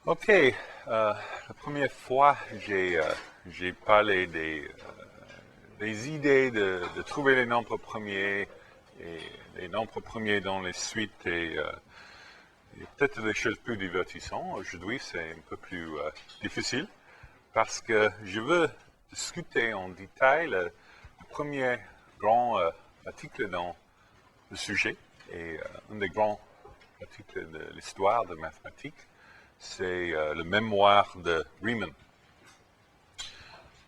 Ok, la première fois, j'ai parlé des idées de trouver les nombres premiers et les nombres premiers dans les suites et peut-être des choses plus divertissantes. Aujourd'hui, c'est un peu plus difficile parce que je veux discuter en détail le premier grand article dans le sujet et un des grands articles de l'histoire de mathématiques. C'est le mémoire de Riemann.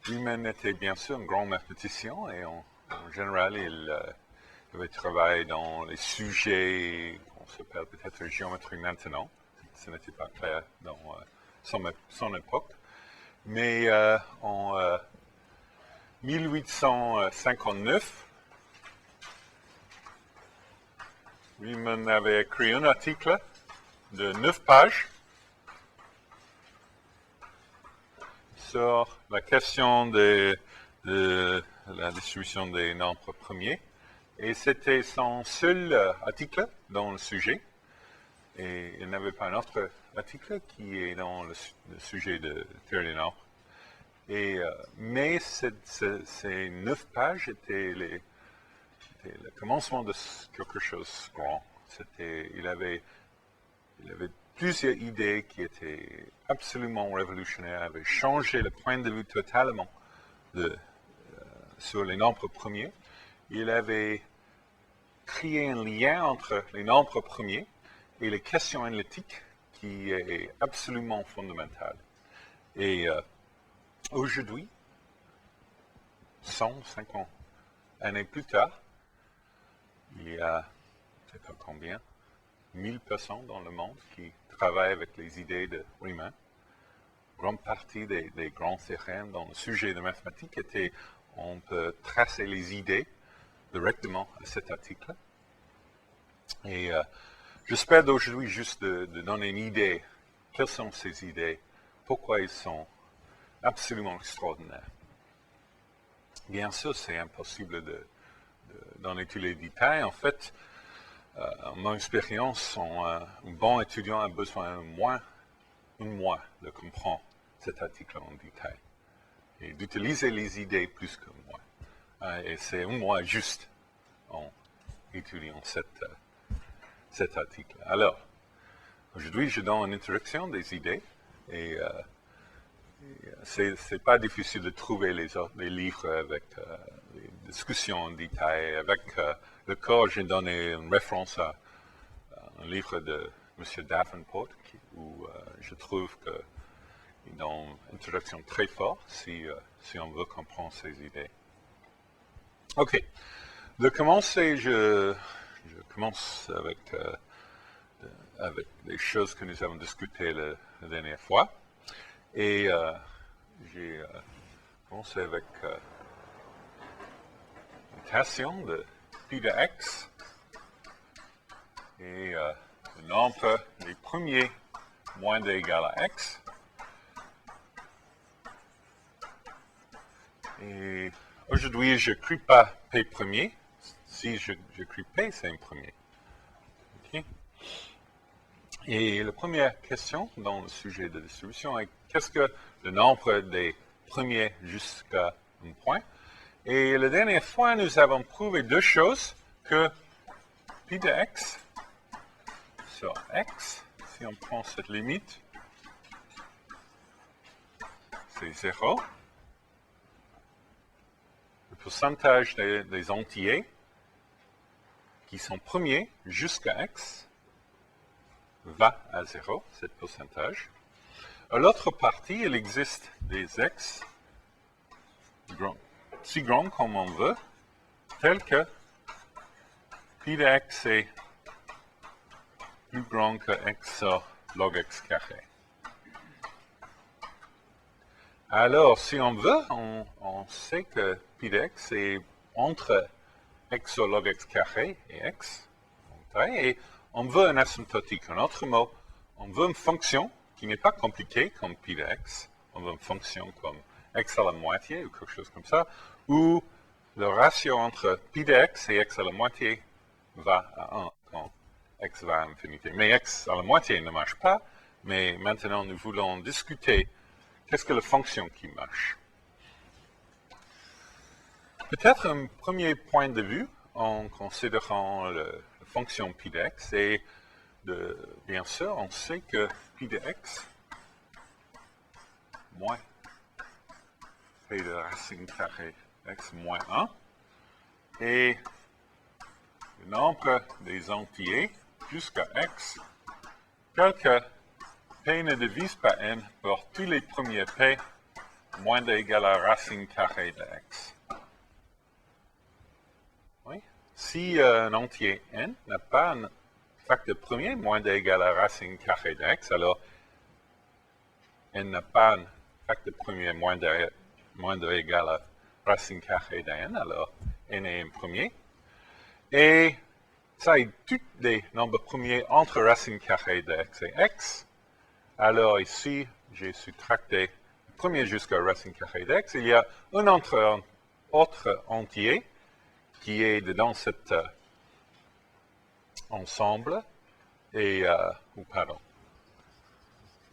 Riemann était bien sûr un grand mathématicien et en général, il avait travaillé dans les sujets qu'on s'appelle peut-être géométrie maintenant. Ce n'était pas clair dans son époque. Mais en 1859, Riemann avait écrit un article de 9 pages sur la question de la distribution des nombres premiers. Et c'était son seul article dans le sujet. Et il n'y avait pas un autre article qui est dans le sujet de théorie des nombres. Mais ces 9 pages étaient le commencement de quelque chose de grand. Il avait plusieurs idées qui étaient absolument révolutionnaires, avaient changé le point de vue totalement sur les nombres premiers. Il avait créé un lien entre les nombres premiers et les questions analytiques qui est absolument fondamental. Et aujourd'hui, 150 années plus tard, il y a, je ne sais pas combien, 1000 personnes dans le monde qui travaillent avec les idées de Riemann. Grande partie des grands théorèmes dans le sujet de mathématiques étaient, on peut tracer les idées directement à cet article. Et j'espère d'aujourd'hui juste de donner une idée. Quelles sont ces idées? Pourquoi ils sont absolument extraordinaires? Bien sûr, c'est impossible de donner tous les détails. En fait, mon expérience, un bon étudiant a besoin un mois de comprendre cet article en détail et d'utiliser les idées plus qu'un mois. Et c'est un mois juste en étudiant cet article. Alors, aujourd'hui, je donne une introduction des idées et c'est pas difficile de trouver les livres avec les discussions en détail. Avec le cours, j'ai donné une référence à un livre de M. Davenport où je trouve qu'il a une introduction très forte si on veut comprendre ces idées. OK. De commencer, je commence avec les choses que nous avons discutées la dernière fois. Et j'ai commencé avec une notation de pi de x et le nombre des premiers moins d égal à x. Et aujourd'hui, je n'écris pas p premier. Si j'écris p, c'est un premier. Okay? Et la première question dans le sujet de distribution est qu'est-ce que le nombre des premiers jusqu'à un point? Et la dernière fois, nous avons prouvé deux choses, que pi de x sur x, si on prend cette limite, c'est 0. Le pourcentage des entiers qui sont premiers jusqu'à x va à 0, ce pourcentage. À l'autre partie, il existe des x si grands comme on veut, tels que pi de x est plus grand que x sur log x carré. Alors, si on veut, on sait que pi de x est entre x sur log x carré et x, et on veut un asymptotique. En autre mot, on veut une fonction qui n'est pas compliquée comme pi de x. On veut une fonction comme x à la moitié ou quelque chose comme ça, où le ratio entre pi de x et x à la moitié va à 1 quand x va à l'infinité. Mais x à la moitié ne marche pas, mais maintenant nous voulons discuter qu'est-ce que la fonction qui marche. Peut-être un premier point de vue en considérant la fonction pi de x, c'est bien sûr, on sait que pi de x moins p de racine carrée x moins 1 et le nombre des entiers jusqu'à x tel que p ne divise pas n pour tous les premiers p moins d égale à racine carrée de x. Oui. Si un entier n n'a pas un facteur premier moins d égale à racine carrée de x, alors n n'a pas un facteur premier moins d égale à racine carrée de n, alors n est un premier. Et ça est tous les nombres premiers entre racine carrée de x et x. Alors ici, j'ai subtracté le premier jusqu'à racine carrée de x. Il y a un autre entier qui est dans cet ensemble, et, pardon,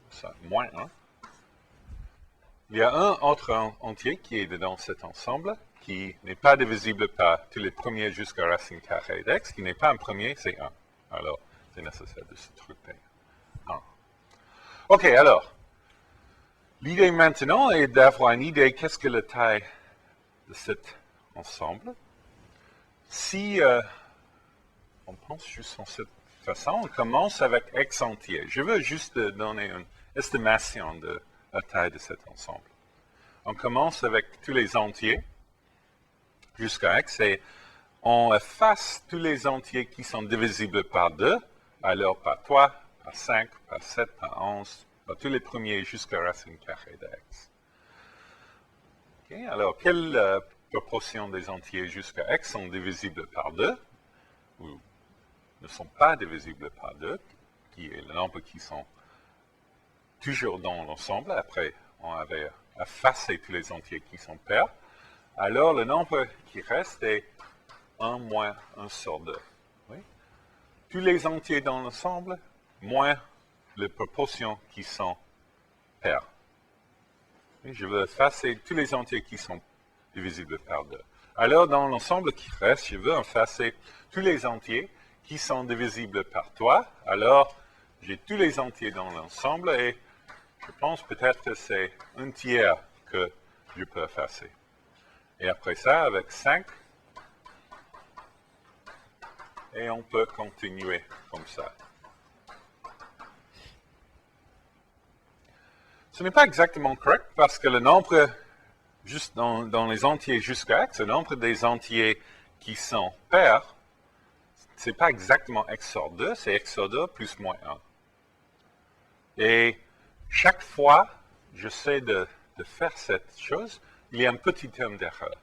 ça, moins 1. Il y a un autre entier qui est dans cet ensemble, qui n'est pas divisible par tous les premiers jusqu'à racine carrée d'x, qui n'est pas un premier, c'est 1. Alors, c'est nécessaire de subtracter 1. OK, alors, l'idée maintenant est d'avoir une idée qu'est-ce que la taille de cet ensemble. Si on pense juste en cette façon, on commence avec x entier. Je veux juste donner une estimation de la taille de cet ensemble. On commence avec tous les entiers jusqu'à x et on efface tous les entiers qui sont divisibles par 2, alors par 3, par 5, par 7, par 11, par tous les premiers jusqu'à racine carrée de x. Okay, alors, quelle proportion des entiers jusqu'à x sont divisibles par 2 ou ne sont pas divisibles par 2, qui est le nombre qui sont toujours dans l'ensemble, après on avait effacé tous les entiers qui sont pairs, alors le nombre qui reste est 1 moins 1 sur 2. Oui? Tous les entiers dans l'ensemble, moins les proportions qui sont pairs. Oui? Je veux effacer tous les entiers qui sont divisibles par 2. Alors dans l'ensemble qui reste, je veux effacer tous les entiers qui sont divisibles par 3. Alors j'ai tous les entiers dans l'ensemble et je pense peut-être que c'est un tiers que je peux effacer. Et après ça, avec 5, et on peut continuer comme ça. Ce n'est pas exactement correct parce que le nombre, juste dans les entiers jusqu'à x, le nombre des entiers qui sont pairs, ce n'est pas exactement x sur 2, c'est x sur 2 plus moins 1. Et chaque fois, j'essaie de faire cette chose, il y a un petit terme d'erreur.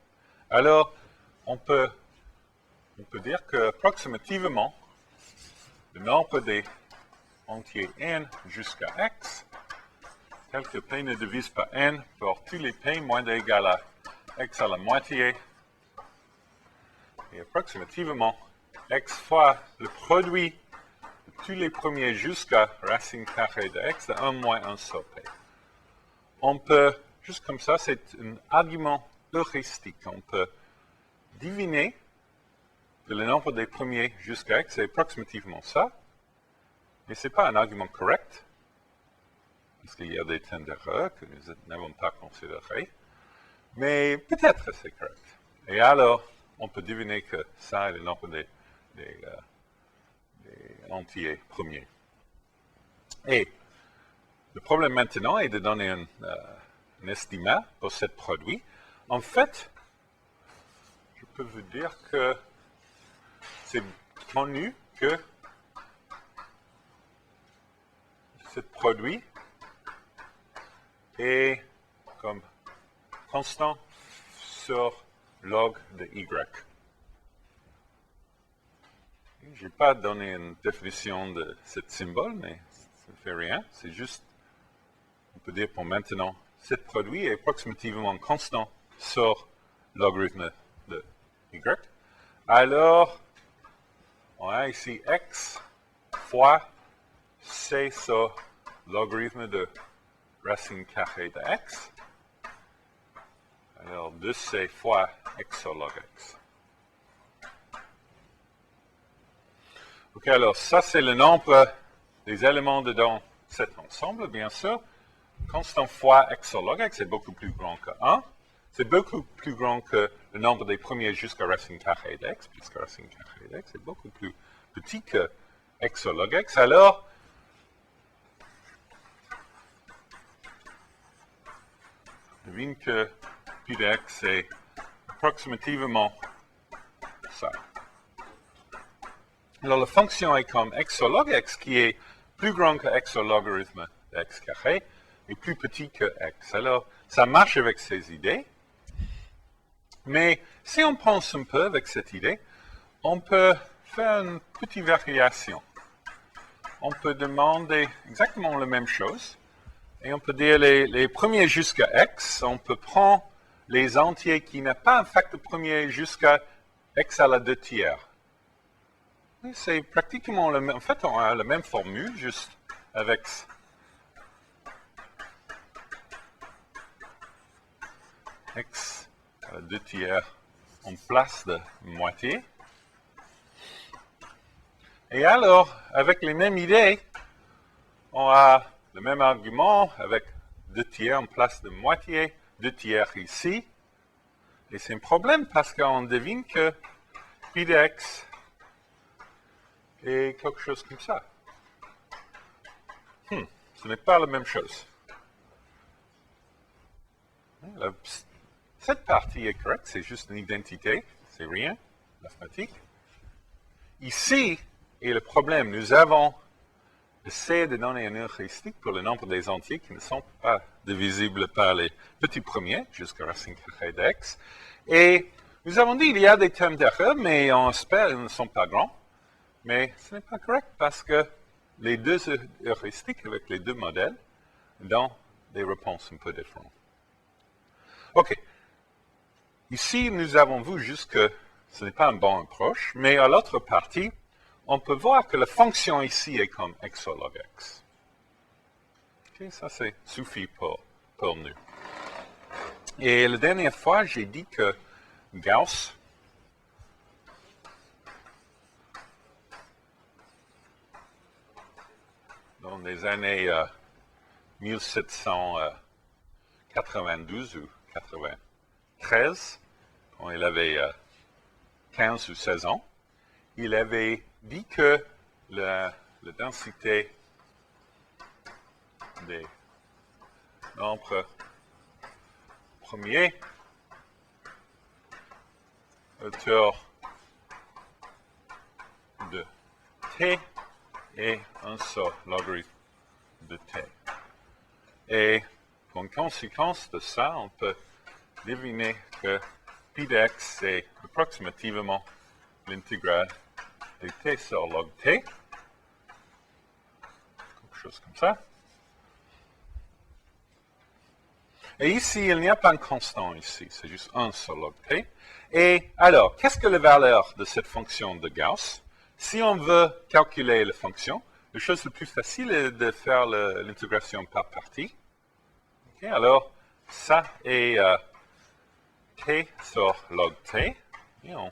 Alors, on peut dire que approximativement, le nombre des entiers n jusqu'à x, tel que p ne divise pas n pour tous les p moins d égale à x à la moitié, et approximativement, x fois le produit de tous les premiers jusqu'à racine carrée de x de 1 moins 1 sur p. On peut, juste comme ça, c'est un argument heuristique. On peut deviner que le nombre des premiers jusqu'à x est approximativement ça, mais ce n'est pas un argument correct, parce qu'il y a des termes d'erreur que nous n'avons pas considérés, mais peut-être que c'est correct. Et alors, on peut deviner que ça est le nombre des entiers premiers. Et le problème maintenant est de donner un estimat pour ce produit. En fait, je peux vous dire que c'est connu que ce produit est comme constant sur log de y. Je n'ai pas donné une définition de ce symbole, mais ça ne fait rien. C'est juste, on peut dire pour maintenant, ce produit est approximativement constant sur logarithme de y. Alors, on a ici x fois c sur logarithme de racine carrée de x. Alors 2c fois x sur log x. Ok, alors ça c'est le nombre des éléments dedans cet ensemble, bien sûr. Constant fois x sur log x est beaucoup plus grand que 1. C'est beaucoup plus grand que le nombre des premiers jusqu'à racine carrée d'x, puisque racine carrée d'x est beaucoup plus petit que x sur log x. Alors, devine que pi de x est approximativement ça. Alors, la fonction est comme x sur log x, qui est plus grand que x sur logarithme de x carré, et plus petit que x. Alors, ça marche avec ces idées. Mais si on pense un peu avec cette idée, on peut faire une petite variation. On peut demander exactement la même chose, et on peut dire les premiers jusqu'à x, on peut prendre les entiers qui n'ont pas un facteur premier jusqu'à x à la 2 tiers. C'est pratiquement le même. En fait, on a la même formule, juste avec x à la 2 tiers en place de moitié. Et alors, avec les mêmes idées, on a le même argument avec 2 tiers en place de moitié, 2 tiers ici. Et c'est un problème parce qu'on devine que pi de x est quelque chose comme ça. Ce n'est pas la même chose. Cette partie est correcte, c'est juste une identité, c'est rien, mathématique. Ici est le problème. Nous avons essayé de donner une heuristique pour le nombre des entiers qui ne sont pas divisibles par les petits premiers jusqu'à racine carrée d'x. Et nous avons dit qu'il y a des termes d'erreur, mais on espère qu'ils ne sont pas grands. Mais ce n'est pas correct parce que les deux heuristiques avec les deux modèles donnent des réponses un peu différentes. OK. Ici, nous avons vu juste que ce n'est pas un bon approche, mais à l'autre partie, on peut voir que la fonction ici est comme x sur log x. Okay, ça, c'est suffit pour nous. Et la dernière fois, j'ai dit que Gauss dans les années 1792 ou 93, quand il avait 15 ou 16 ans, il avait dit que la densité des nombres premiers autour de t est un seul logarithme de t. Et en conséquence de ça, on peut deviner que pi de x est approximativement l'intégrale de t sur log t, quelque chose comme ça. Et ici, il n'y a pas un constant ici, c'est juste 1 sur log t. Et alors, qu'est-ce que la valeur de cette fonction de Gauss? Si on veut calculer la fonction, la chose la plus facile est de faire l'intégration par partie. Okay, alors, ça est t sur log t. Et on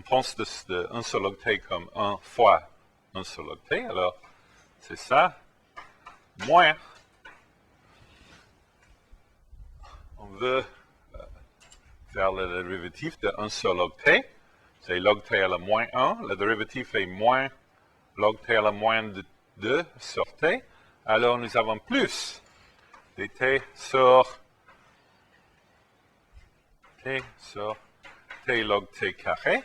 pense de 1 sur log t comme 1 fois 1 sur log t. Alors, c'est ça, moins. On veut faire le dérivatif de 1 sur log t. C'est log t à la moins 1. Le dérivatif est moins log t à la moins 2 sur t. Alors, nous avons plus dt sur t log t carré.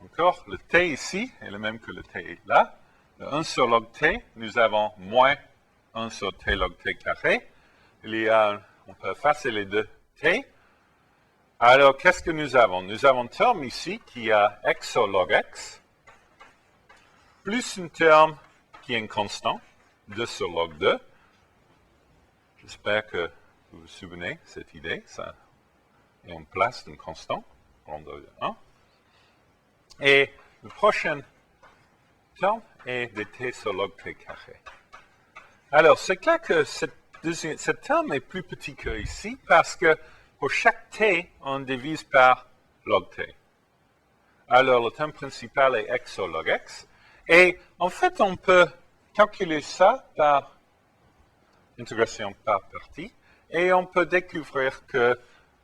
Encore, le t ici est le même que le t là. Le 1 sur log t, nous avons moins 1 sur t log t carré. On peut effacer les deux t. Alors, qu'est-ce que nous avons? Nous avons un terme ici qui a x sur log x, plus un terme qui est un constant, 2 sur log 2. J'espère que vous vous souvenez de cette idée. Ça est en place d'un constant, grandeur de 1. Et le prochain terme et dt sur log t carré. Alors, c'est clair que cette terme est plus petit que ici parce que pour chaque t, on divise par log t. Alors, le terme principal est x sur log x. Et en fait, on peut calculer ça par intégration par partie. Et on peut découvrir qu'il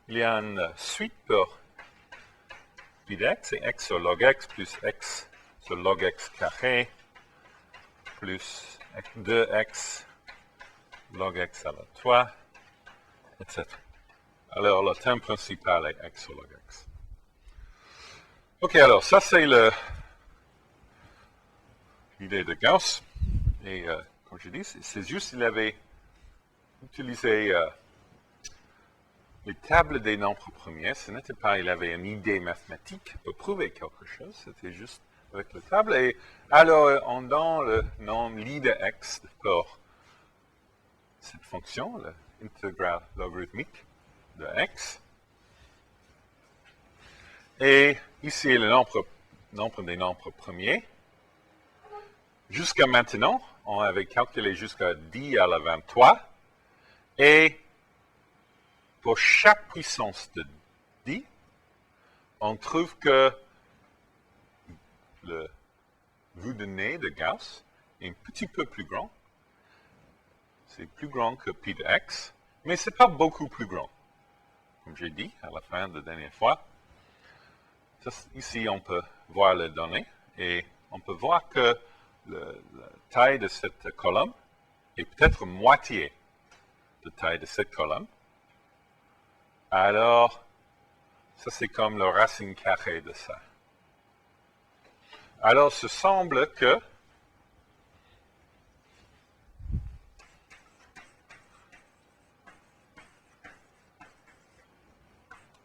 y a une suite pour pi d'x, c'est x sur log x plus x sur log x carré plus 2x log x à la 3, etc. Alors, le terme principal est x sur log x. OK, alors, ça, c'est l'idée de Gauss. Et, comme je dis, c'est juste qu'il avait utilisé les tables des nombres premiers. Ce n'était pas, il avait une idée mathématique pour prouver quelque chose. C'était juste avec la table. Et alors, on donne le nom li de x pour cette fonction, l'intégrale logarithmique de x. Et ici, le nombre des nombres premiers. Jusqu'à maintenant, on avait calculé jusqu'à 10 à la 23. Et pour chaque puissance de 10, on trouve que le bout de nez de Gauss est un petit peu plus grand. C'est plus grand que pi de x, mais ce n'est pas beaucoup plus grand. Comme j'ai dit à la fin de la dernière fois, ici on peut voir les données et on peut voir que la taille de cette colonne est peut-être moitié de taille de cette colonne. Alors, ça c'est comme le racine carrée de ça. Alors, ce semble que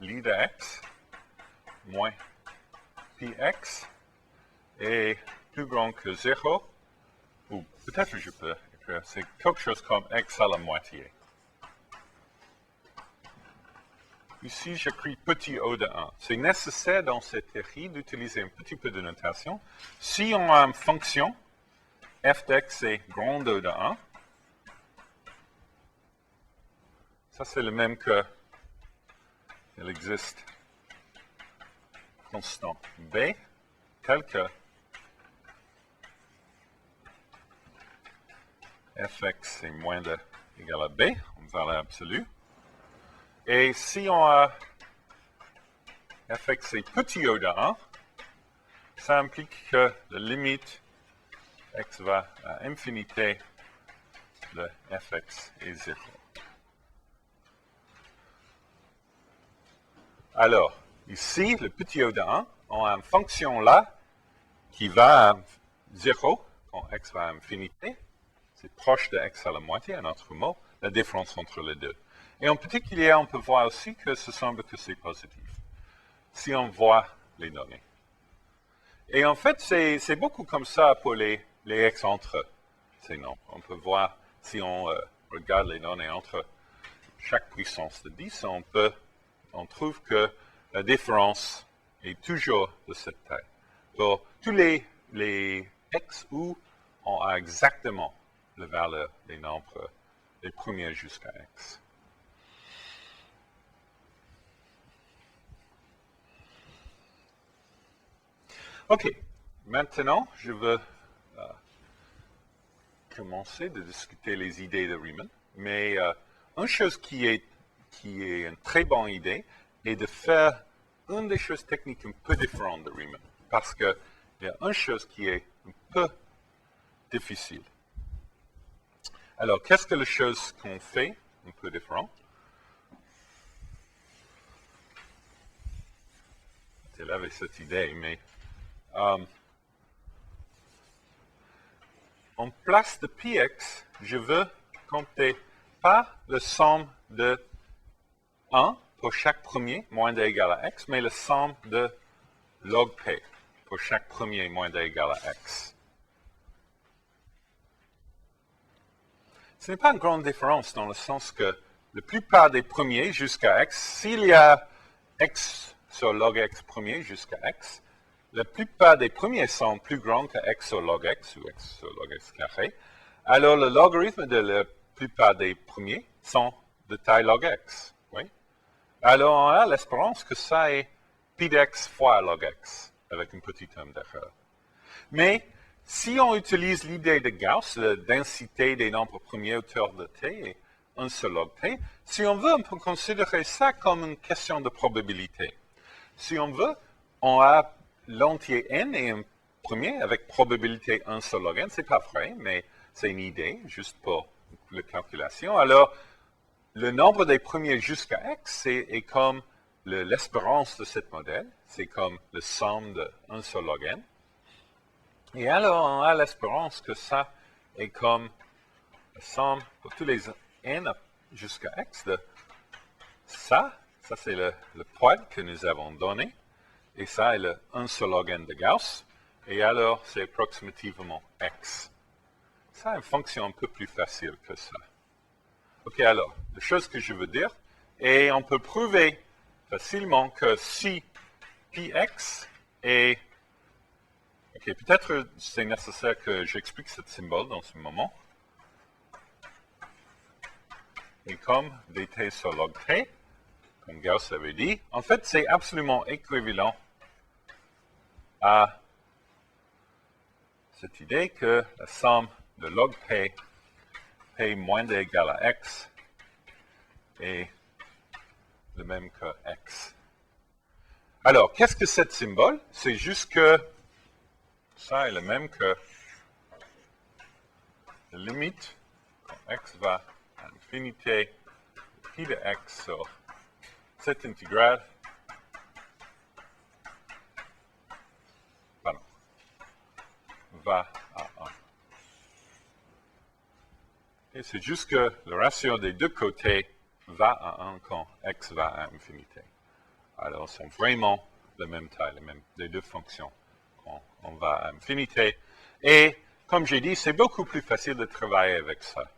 li de x moins pi x est plus grand que 0, ou peut-être je peux écrire, c'est quelque chose comme x à la moitié. Ici, j'écris petit o de 1. C'est nécessaire dans cette série d'utiliser un petit peu de notation. Si on a une fonction, f d'x est grand O de 1, ça c'est le même que il existe constant b, tel que fx est moins de égal à b, en valeur absolue. Et si on a fx est petit o de 1, ça implique que la limite x va à infinité de fx est 0. Alors, ici, le petit o de 1, on a une fonction là qui va à 0 quand x va à infinité. C'est proche de x à la moitié, en autre mot, la différence entre les deux. Et en particulier, on peut voir aussi que ce semble que c'est positif, si on voit les données. Et en fait, c'est beaucoup comme ça pour les x entre ces nombres. On peut voir, si on regarde les données entre chaque puissance de 10, on trouve que la différence est toujours de cette taille. Pour tous les x où on a exactement la valeur des nombres, les premiers jusqu'à x. OK. Maintenant, je veux commencer de discuter les idées de Riemann. Mais une chose qui est une très bonne idée est de faire une des choses techniques un peu différentes de Riemann. Parce qu'il y a une chose qui est un peu difficile. Alors, qu'est-ce que la chose qu'on fait un peu différent? Elle avait cette idée, mais en place de px, je veux compter pas la somme de 1 pour chaque premier moins d égale à x, mais la somme de log p pour chaque premier moins d égale à x. Ce n'est pas une grande différence dans le sens que la plupart des premiers jusqu'à x, s'il y a x sur log x premier jusqu'à x, la plupart des premiers sont plus grands que x sur log x ou x sur log x carré, alors le logarithme de la plupart des premiers sont de taille log x. Oui? Alors on a l'espérance que ça est pi dx fois log x, avec une petite terme d'erreur. Mais si on utilise l'idée de Gauss, la densité des nombres premiers autour de t est 1 sur log t, si on veut, on peut considérer ça comme une question de probabilité. Si on veut, on a l'entier n et un premier avec probabilité 1 sur log n. C'est pas vrai, mais c'est une idée, juste pour la calculation. Alors, le nombre des premiers jusqu'à x est comme l'espérance de ce modèle. C'est comme le somme de 1 sur log n. Et alors, on a l'espérance que ça est comme la somme pour tous les n jusqu'à x de ça. Ça, c'est le poids que nous avons donné. Et ça est le 1 sur log n de Gauss. Et alors, c'est approximativement x. Ça est une fonction un peu plus facile que ça. OK, alors, la chose que je veux dire, et on peut prouver facilement que si px est... OK, peut-être c'est nécessaire que j'explique ce symbole dans ce moment. Et comme dt sur log t, comme Gauss avait dit, en fait, c'est absolument équivalent à cette idée que la somme de log p, p moins d égale à x, est le même que x. Alors, qu'est-ce que ce symbole? C'est juste que ça est le même que la limite quand x va à l'infinité pi de x sur cette intégrale va à 1. Et c'est juste que le ratio des deux côtés va à 1 quand x va à infinité. Alors, c'est vraiment la même taille, les deux fonctions quand on va à infinité. Et comme j'ai dit, c'est beaucoup plus facile de travailler avec ça,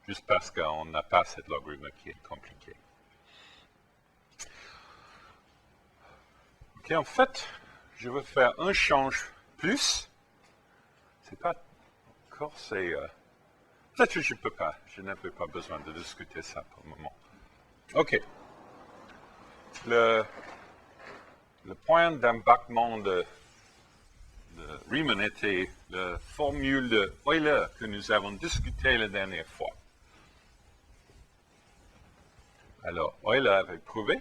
juste parce qu'on n'a pas cette logarithme qui est compliquée. OK, en fait, je veux faire un change plus. C'est pas encore, c'est... peut-être que je ne peux pas. Je n'avais pas besoin de discuter ça pour le moment. OK. Le point d'embarquement de Riemann était la formule de Euler que nous avons discuté la dernière fois. Alors, Euler avait prouvé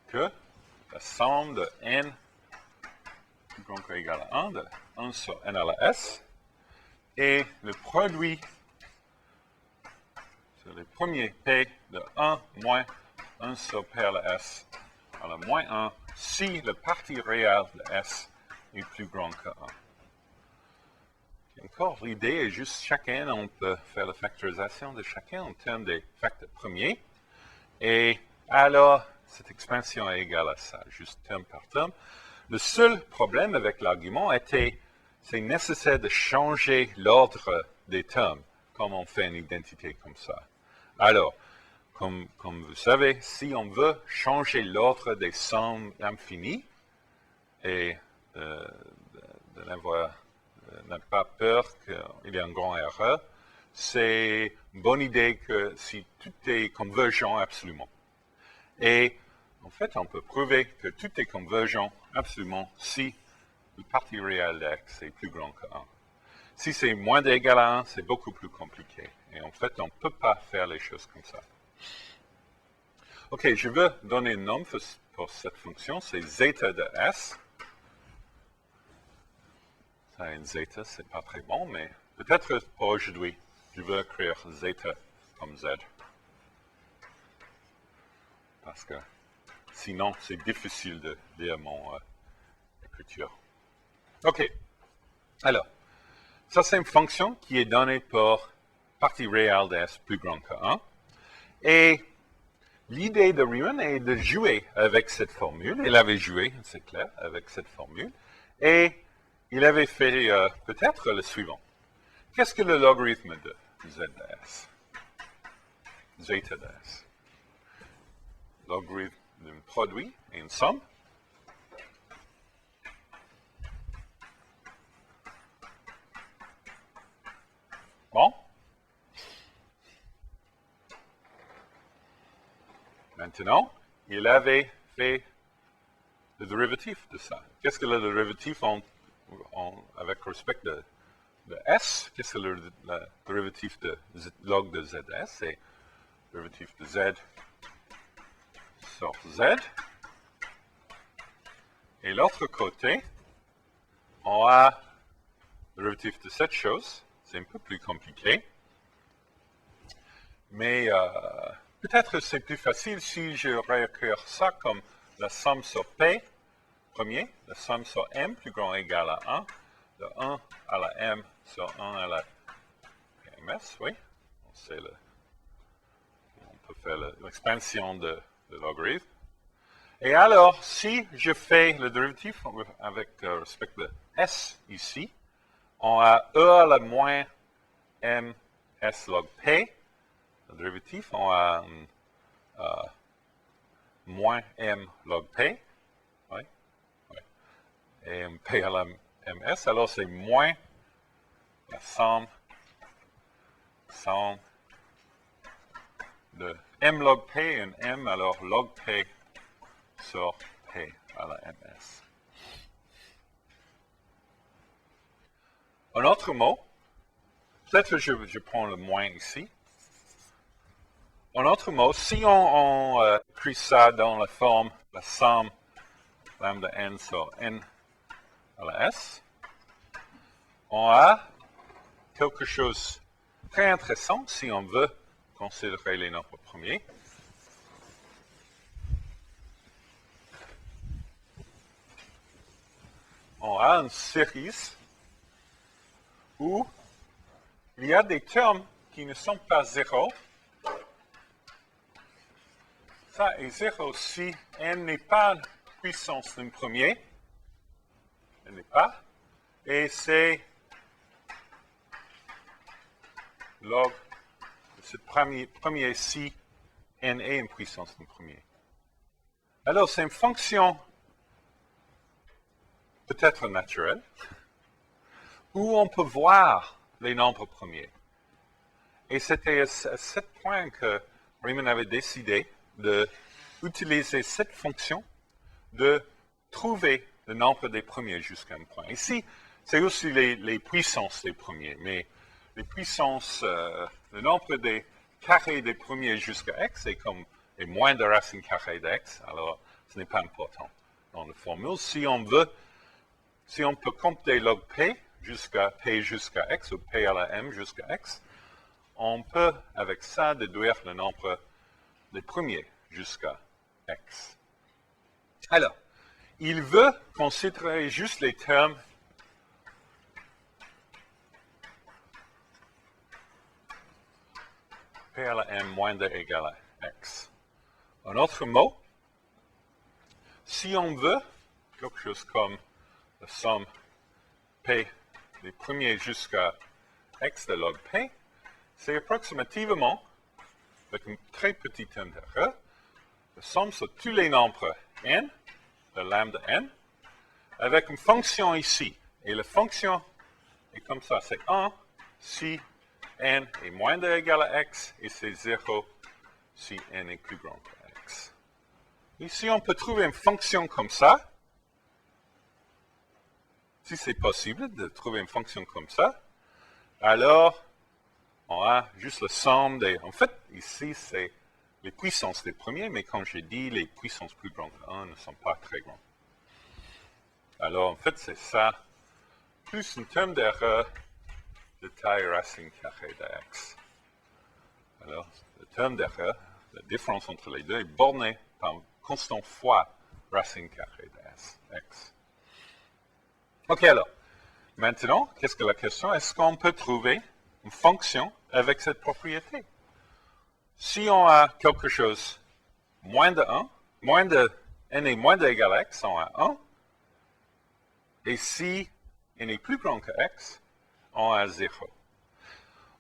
que la somme de n plus grand ou égal à 1, de 1 sur n à la s, et le produit sur les premiers p de 1 moins 1 sur p à la s à la moins 1 si le partie réelle de s est plus grand que 1. Encore, l'idée est juste chacun, on peut faire la factorisation de chacun en termes des facteurs premiers. Et alors, cette expansion est égale à ça, juste terme par terme. Le seul problème avec l'argument était, c'est nécessaire de changer l'ordre des termes, comme on fait une identité comme ça. Alors, comme vous savez, si on veut changer l'ordre des sommes infinies, et de n'a pas peur qu'il y ait une grande erreur, c'est une bonne idée que si tout est convergent absolument. Et en fait, on peut prouver que tout est convergent absolument si le partie réelle d'x est plus grand que 1. Si c'est moins d'égal à 1, c'est beaucoup plus compliqué. Et en fait, on ne peut pas faire les choses comme ça. OK, je veux donner un nom pour cette fonction, c'est zeta de s. Ça, une zeta, c'est pas très bon, mais peut-être pour aujourd'hui, je veux écrire zeta comme z. Parce que sinon, c'est difficile de lire mon écriture. OK. Alors, ça, c'est une fonction qui est donnée pour partie réelle de s plus grand que 1. Et l'idée de Riemann est de jouer avec cette formule. Il avait joué, c'est clair, avec cette formule. Et il avait fait peut-être le suivant. Qu'est-ce que le logarithme de z de s? Zeta de s. Logarithme d'un produit et une somme. Bon. Maintenant, il avait fait le dérivatif de ça. Qu'est-ce que le dérivatif avec respect de S? Qu'est-ce que le dérivatif de log de ZS? C'est le dérivatif de Z sur Z. Et l'autre côté, on a le dérivatif de cette chose. C'est un peu plus compliqué. Mais peut-être c'est plus facile si je réécris ça comme la somme sur P, premier, la somme sur M plus grand ou égal à 1, de 1 à la M sur 1 à la MS, oui. On peut faire l'expansion de logarithme. Et alors, si je fais le dérivatif avec respect de S ici, on a E à la moins M S log P. Le dérivatif, on a moins M log P. Oui, oui. Et P à la MS, alors c'est moins la somme de M log P et M, alors log P sur P à la MS. Un autre mot, peut-être que je prends le moins ici. En autre mot, si on écrit ça dans la forme, la somme lambda n sur n à la s, on a quelque chose de très intéressant si on veut considérer les nombres premiers. On a une série où il y a des termes qui ne sont pas zéro. Ça est 0 si n n'est pas puissance d'un premier. Elle n'est pas. Et c'est log de ce premier si n est une puissance d'un premier. Alors, c'est une fonction peut-être naturelle où on peut voir les nombres premiers. Et c'était à ce point que Riemann avait décidé d'utiliser cette fonction de trouver le nombre des premiers jusqu'à un point. Ici, c'est aussi les puissances des premiers, mais les puissances, le nombre des carrés des premiers jusqu'à x est comme les moins de racine carrée d'x, alors ce n'est pas important dans la formule. Si on peut compter log p jusqu'à x, ou p à la m jusqu'à x, on peut avec ça déduire le nombre des premiers jusqu'à x. Alors, il veut considérer juste les termes p à la m moins de égal à x. En autre mot, si on veut quelque chose comme la somme p des premiers jusqu'à x de log p, c'est approximativement, avec un très petit terme d'erreur, la somme sur tous les nombres n, de lambda n, avec une fonction ici. Et la fonction est comme ça, c'est 1 si n est moins de égal à x, et c'est 0 si n est plus grand que x. Ici, on peut trouver une fonction comme ça. Si c'est possible de trouver une fonction comme ça, alors on a juste la somme des... En fait, ici, c'est les puissances des premiers, mais comme j'ai dit, les puissances plus grandes que 1 ne sont pas très grandes. Alors, en fait, c'est ça, plus un terme d'erreur de taille racine carrée de x. Alors, le terme d'erreur, la différence entre les deux, est borné par une constante fois racine carrée de x. OK, alors, maintenant, qu'est-ce que la question? Est-ce qu'on peut trouver une fonction avec cette propriété? Si on a quelque chose moins de 1, n est moins de égal à x, on a 1. Et si n est plus grand que x, on a 0.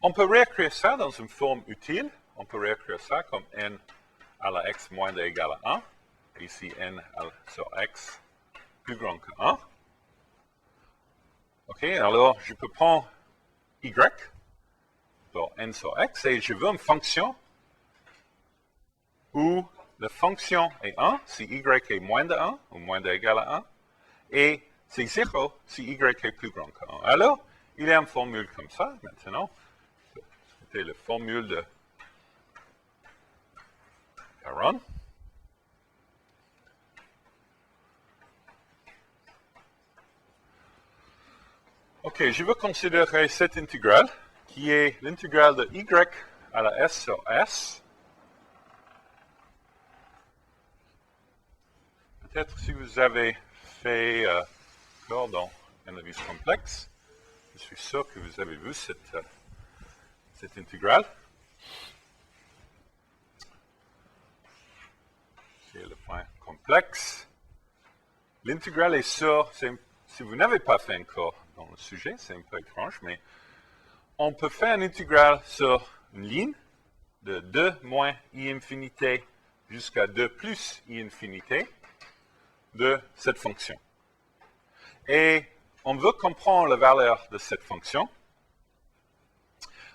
On peut réécrire ça dans une forme utile. On peut réécrire ça comme n à la x moins de égal à 1. Ici, n sur x plus grand que 1. OK, alors je peux prendre y. pour n sur x, et je veux une fonction où la fonction est 1 si y est moins de 1 ou moins d'égal à 1, et c'est 0 si y est plus grand que 1. Alors, il y a une formule comme ça, maintenant. C'était la formule de Caron. Ok, je veux considérer cette intégrale, qui est l'intégrale de y à la s sur s. Peut-être si vous avez fait cours dans analyse complexe, je suis sûr que vous avez vu cette intégrale. C'est le point complexe. L'intégrale est sur, si vous n'avez pas fait un cours dans le sujet, c'est un peu étrange, mais on peut faire une intégrale sur une ligne de 2 moins i infinité jusqu'à 2 plus i infinité de cette fonction. Et on veut comprendre la valeur de cette fonction.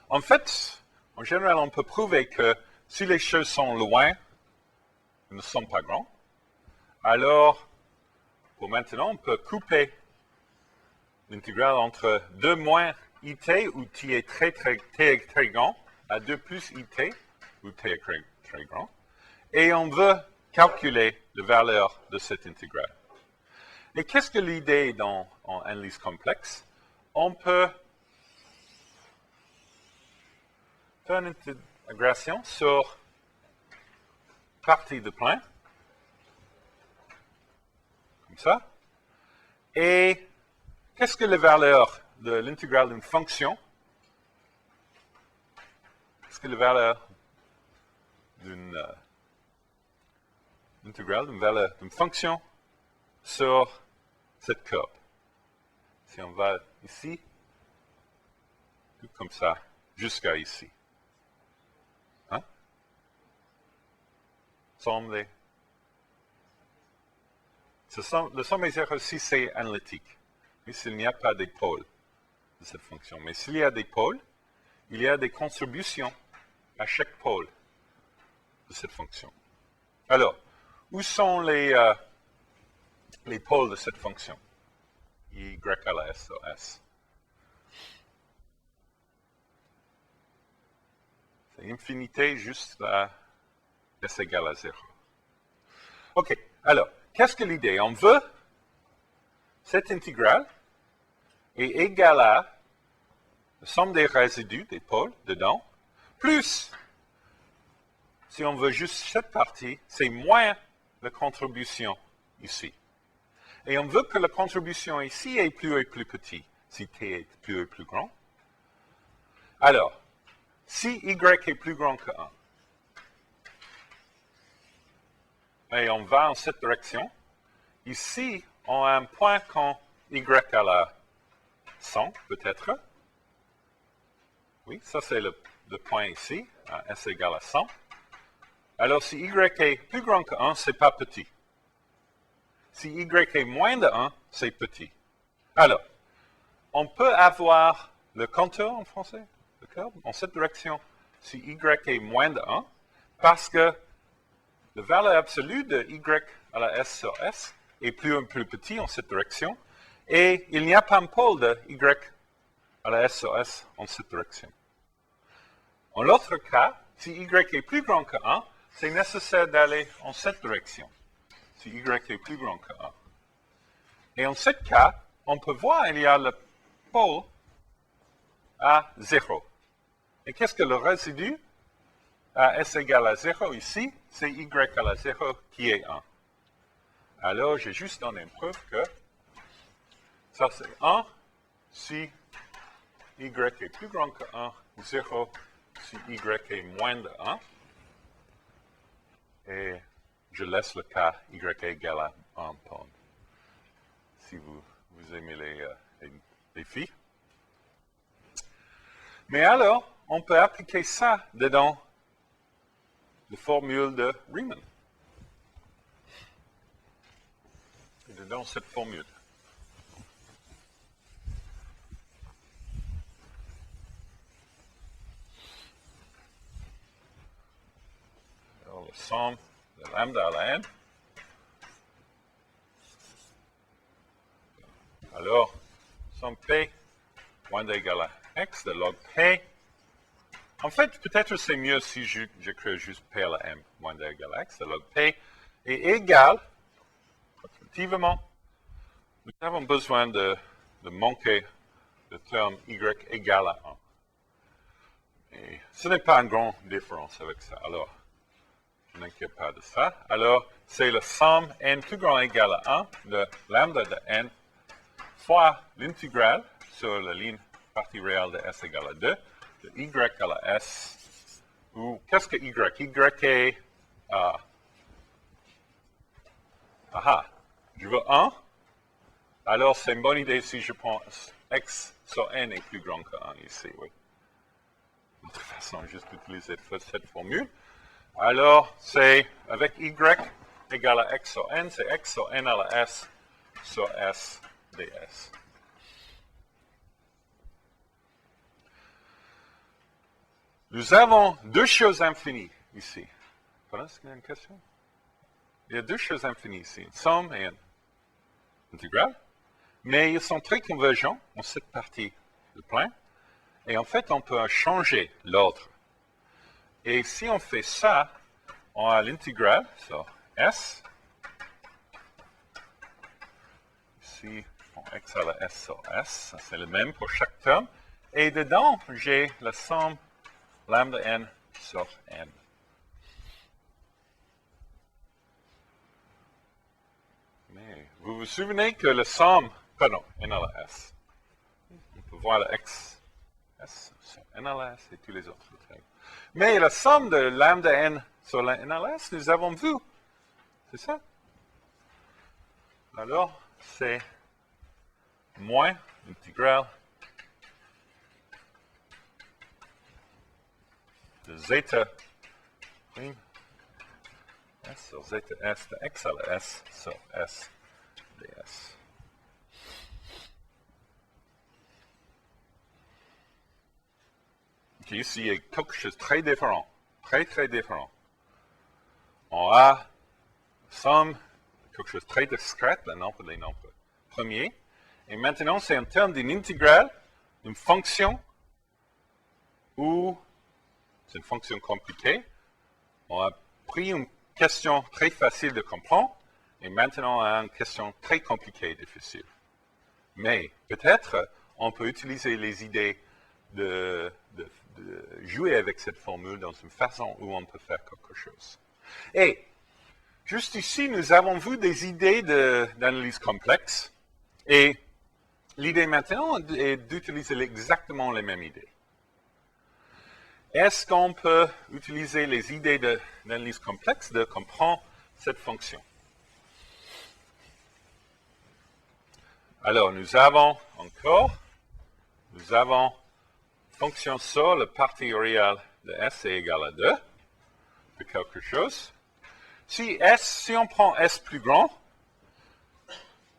En fait, en général, on peut prouver que si les choses sont loin, elles ne sont pas grandes. Alors, pour maintenant, on peut couper l'intégrale entre 2 moins it, où t est très grand, à 2 plus it, où t est très grand. Et on veut calculer la valeur de cette intégrale. Et qu'est-ce que l'idée en analyse complexe? On peut faire une intégration sur partie de plein, comme ça. Et qu'est-ce que la valeur de l'intégrale d'une fonction? Qu'est-ce que la valeur d'une intégrale, d'une fonction sur cette courbe? Si on va ici, tout comme ça, jusqu'à ici. Hein? Le somme des exercices, c'est analytique. Mais s'il n'y a pas des pôles de cette fonction. Mais s'il y a des pôles, il y a des contributions à chaque pôle de cette fonction. Alors, où sont les pôles de cette fonction? Y à la s sur s. C'est infinité juste à s égale à 0. OK, alors, qu'est-ce que l'idée? On veut cette intégrale est égale à la somme des résidus, des pôles, dedans, plus, si on veut juste cette partie, c'est moins la contribution ici. Et on veut que la contribution ici est plus et plus petite, si t est plus et plus grand. Alors, si y est plus grand que 1, et on va en cette direction, ici, on a un point quand y à la 100, peut-être. Oui, ça c'est le point ici, à s égale à 100. Alors, si y est plus grand que 1, c'est pas petit. Si y est moins de 1, c'est petit. Alors, on peut avoir le contour en français, le curve, en cette direction, si y est moins de 1, parce que la valeur absolue de y à la s sur s est plus petit en cette direction, et il n'y a pas un pôle de y à la s sur s en cette direction. En l'autre cas, si y est plus grand que 1, c'est nécessaire d'aller en cette direction, si y est plus grand que 1. Et en ce cas, on peut voir qu'il y a le pôle à 0. Et qu'est-ce que le résidu à s égale à 0 ici? C'est y à la 0 qui est 1. Alors, j'ai juste donné une preuve que ça c'est 1 si y est plus grand que 1, 0 si y est moins de 1. Et je laisse le cas y égale à 1 pound. Si vous aimez les filles. Mais alors, on peut appliquer ça dedans la formule de Riemann. Et dedans cette formule. somme de lambda à la n. Alors, somme P moins d égale à x de log P. En fait, peut-être c'est mieux si j'écris juste P à la m moins d égale à x de log P est égal, effectivement, nous avons besoin de manquer le terme y égale à 1. Et ce n'est pas une grande différence avec ça. Alors, je n'inquiète pas de ça. Alors, c'est la somme n plus grand ou égal à 1 de lambda de n fois l'intégrale sur la ligne partie réelle de s égale à 2 de y à la s. Ou qu'est-ce que y? Y est... je veux 1. Alors, c'est une bonne idée si je prends x sur n est plus grand que 1 ici, oui. De toute façon, juste utiliser cette formule. Alors, c'est avec y égale à x sur n, c'est x sur n à la s sur s ds. Nous avons deux choses infinies ici. Voilà, est-ce qu'il y a une question? Il y a deux choses infinies ici, une somme et une intégrale. Mais ils sont très convergents en cette partie du plan. Et en fait, on peut changer l'ordre. Et si on fait ça, on a l'intégrale sur S. Ici, on x à la S sur S. C'est le même pour chaque terme. Et dedans, j'ai la somme lambda n sur n. Mais vous vous souvenez que la somme, pardon, n à la s. On peut voir la x, s sur n à la s et tous les autres termes. Mais la somme de lambda n sur la n à la s, nous avons vu. C'est ça? Alors, c'est moins l'intégrale de zeta prime s sur zeta s de x à la s sur s ds. Okay, ici, il y a quelque chose de très différent. Très, très différent. On a somme, quelque chose de très discret, le nombre des nombres premiers. Et maintenant, c'est en termes d'une intégrale, d'une fonction, ou c'est une fonction compliquée. On a pris une question très facile de comprendre, et maintenant on a une question très compliquée et difficile. Mais peut-être on peut utiliser les idées de jouer avec cette formule dans une façon où on peut faire quelque chose. Et juste ici, nous avons vu des idées d'analyse complexe, et l'idée maintenant est d'utiliser exactement les mêmes idées. Est-ce qu'on peut utiliser les idées d'analyse complexe de comprendre cette fonction? Alors, nous avons fonction sur la partie réelle de s est égal à 2, de quelque chose. Si on prend s plus grand,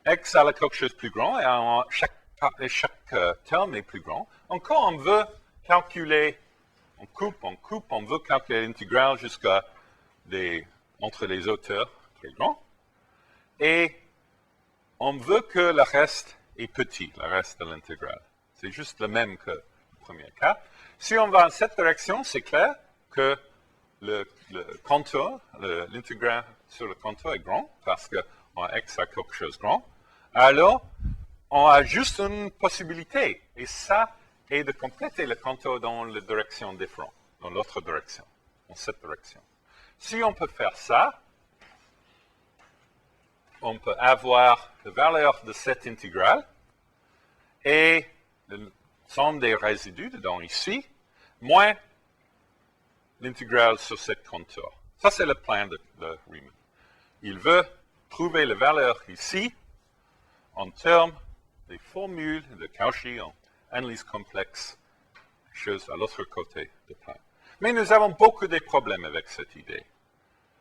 x a quelque chose de plus grand, et chaque terme est plus grand, encore on veut calculer, on veut calculer l'intégrale jusqu'à entre les auteurs très grands, et on veut que le reste est petit, le reste de l'intégrale. C'est juste le même que le premier cas. Si on va dans cette direction, c'est clair que le contour, l'intégrale sur le contour est grand, parce qu'on a x à quelque chose de grand. Alors, on a juste une possibilité, et ça est de compléter le contour dans la direction différente, dans l'autre direction, dans cette direction. Si on peut faire ça, on peut avoir la valeur de cette intégrale et la somme des résidus dedans ici, moins l'intégrale sur cette contour. Ça, c'est le plan de Riemann. Il veut trouver la valeur ici en termes des formules de Cauchy en analyse complexe, chose à l'autre côté du plan. Mais nous avons beaucoup de problèmes avec cette idée,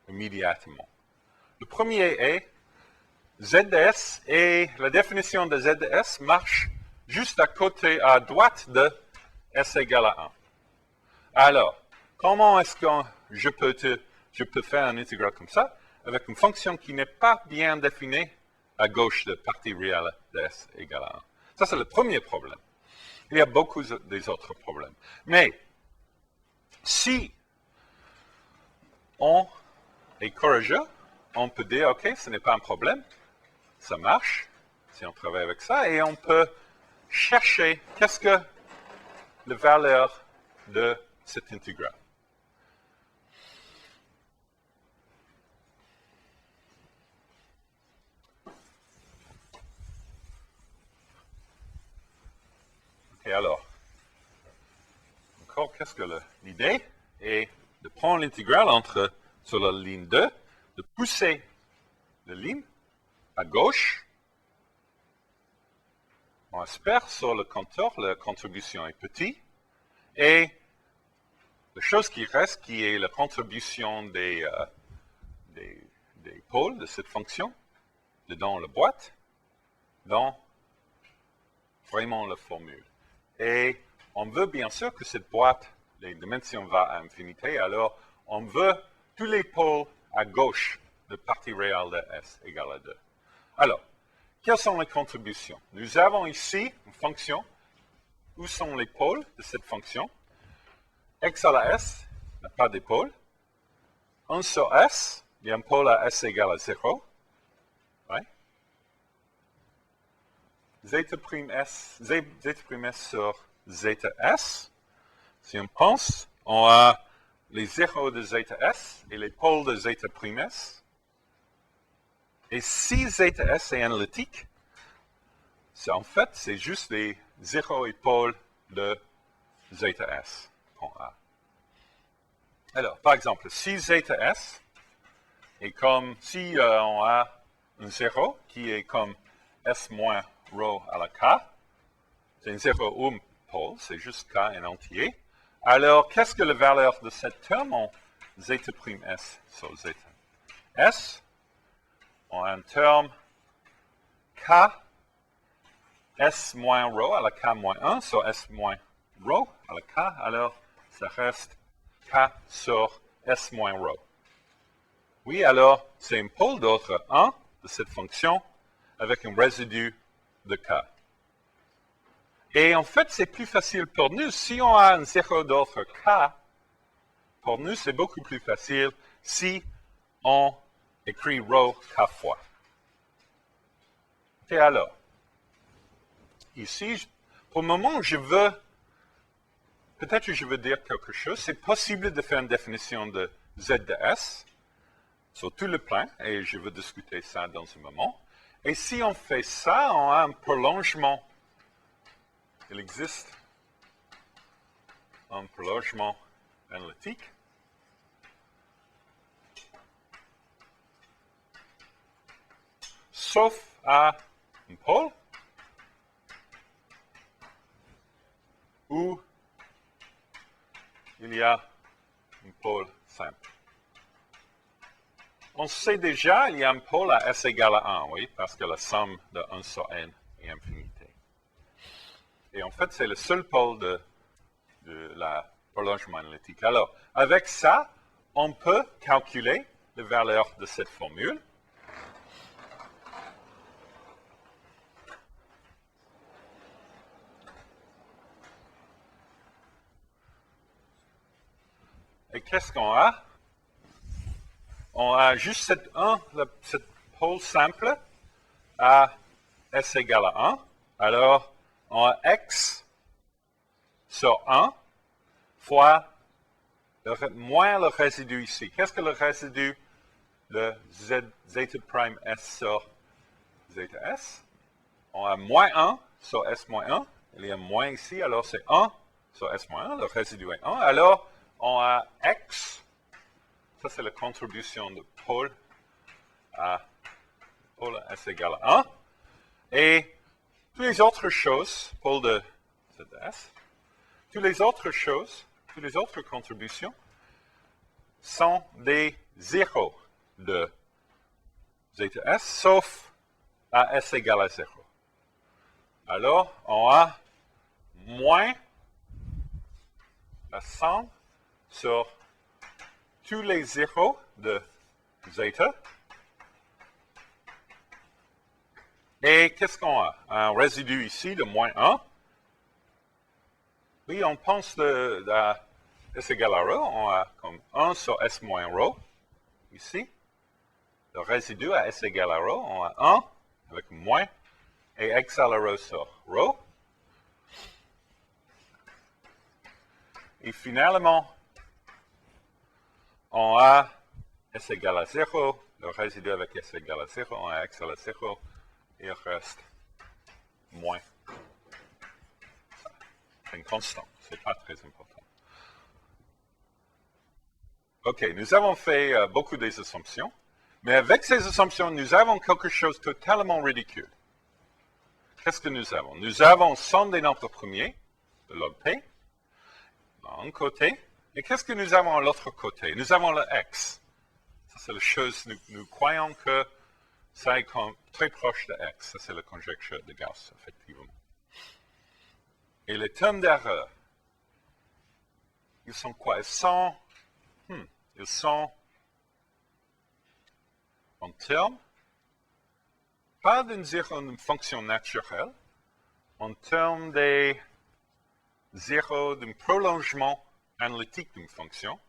immédiatement. Le premier est ZS, et la définition de ZS marche juste à côté, à droite de S égale à 1. Alors, comment est-ce que je peux je peux faire un intégral comme ça, avec une fonction qui n'est pas bien définie à gauche de partie réelle de S égale à 1. Ça, c'est le premier problème. Il y a beaucoup des autres problèmes. Mais si on est courageux, on peut dire, OK, ce n'est pas un problème, ça marche, si on travaille avec ça, et on peut chercher qu'est-ce que la valeur de cet intégral. Et alors, encore, qu'est-ce que l'idée est de prendre l'intégrale sur la ligne 2, de pousser la ligne à gauche. On espère sur le contour, la contribution est petite. Et la chose qui reste, qui est la contribution des pôles de cette fonction, dans la boîte, dans vraiment la formule. Et on veut bien sûr que cette boîte, les dimensions vont à infinité, alors on veut tous les pôles à gauche de partie réelle de S égale à 2. Alors, quelles sont les contributions? Nous avons ici une fonction. Où sont les pôles de cette fonction? X à la S n'a pas de pôle. 1 sur S, il y a un pôle à S égale à 0. Ouais. Zeta prime S sur zeta S. Si on pense, on a les zéros de zeta S et les pôles de zeta prime S. Et si zeta S est analytique, en fait, c'est juste les zéros et pôles de zeta S qu'on a. Alors, par exemple, si zeta S est comme, si on a un 0 qui est comme S moins rho à la K, c'est un 0 ou un pôle, c'est juste K en entier. Alors, qu'est-ce que la valeur de cette terme en zeta prime S sur zeta S? On a un terme K S moins rho à la K moins 1 sur S moins rho à la K, alors ça reste K sur S moins rho. Oui, alors c'est un pôle d'ordre 1 de cette fonction avec un résidu de K. Et en fait, c'est plus facile pour nous. Si on a un 0 d'ordre K, pour nous, c'est beaucoup plus facile si on écrit rho K fois. Et alors, ici, pour le moment, peut-être que je veux dire quelque chose. C'est possible de faire une définition de Z de S sur tout le plan, et je veux discuter ça dans un moment. Et si on fait ça, on a un prolongement. Il existe un prolongement analytique. Sauf à un pôle où il y a un pôle simple. On sait déjà qu'il y a un pôle à S égale à 1, oui, parce que la somme de 1 sur n est infinité. Et en fait, c'est le seul pôle de la prolongement analytique. Alors, avec ça, on peut calculer la valeur de cette formule. Et qu'est-ce qu'on a? On a juste cette pôle simple à S égale à 1. Alors, on a X sur 1 fois moins le résidu ici. Qu'est-ce que le résidu de zeta prime S sur zeta S? On a moins 1 sur S moins 1. Il y a moins ici, alors c'est 1 sur S moins 1. Le résidu est 1. Alors, on a X. Ça, c'est la contribution de pôle à S égale à 1. Et toutes les autres choses, pôle de ZS, toutes les autres choses, toutes les autres contributions sont des zéros de ZS, sauf à S égale à 0. Alors, on a moins la somme sur tous les zéros de zeta. Et qu'est-ce qu'on a? Un résidu ici de moins 1. Oui, on pense à S égale à rho, on a comme 1 sur S moins rho, ici. Le résidu à S égale à rho, on a 1 avec moins, et x à la rho sur rho. Et finalement, on a S égale à 0, le résidu avec S égale à 0, on a x à la 0, et il reste moins. C'est une constante, ce n'est pas très important. OK, nous avons fait beaucoup des assumptions, mais avec ces assumptions, nous avons quelque chose de totalement ridicule. Qu'est-ce que nous avons? Nous avons somme des nombres premiers, de log p, d'un côté, et qu'est-ce que nous avons à l'autre côté? Nous avons le x. Ça, c'est la chose, nous croyons que ça est très proche de x. Ça, c'est la conjecture de Gauss, effectivement. Et les termes d'erreur, ils sont quoi? Ils sont en termes, pas d'une fonction naturelle, en termes des zéros d'un prolongement analytique d'une fonction.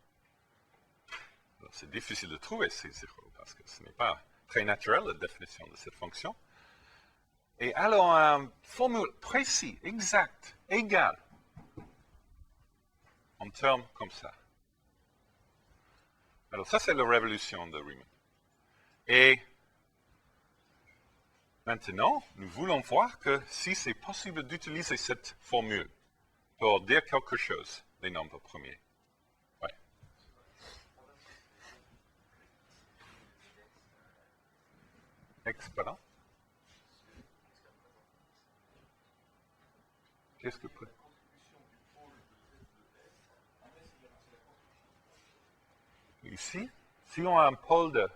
C'est difficile de trouver ces zéros parce que ce n'est pas très naturel la définition de cette fonction. Et alors, une formule précise, exacte, égale, en termes comme ça. Alors, ça, c'est la révolution de Riemann. Et maintenant, nous voulons voir que si c'est possible d'utiliser cette formule pour dire quelque chose des nombres premiers. Ouais. Pardon? Qu'est-ce que peut... Ici, si on a un pôle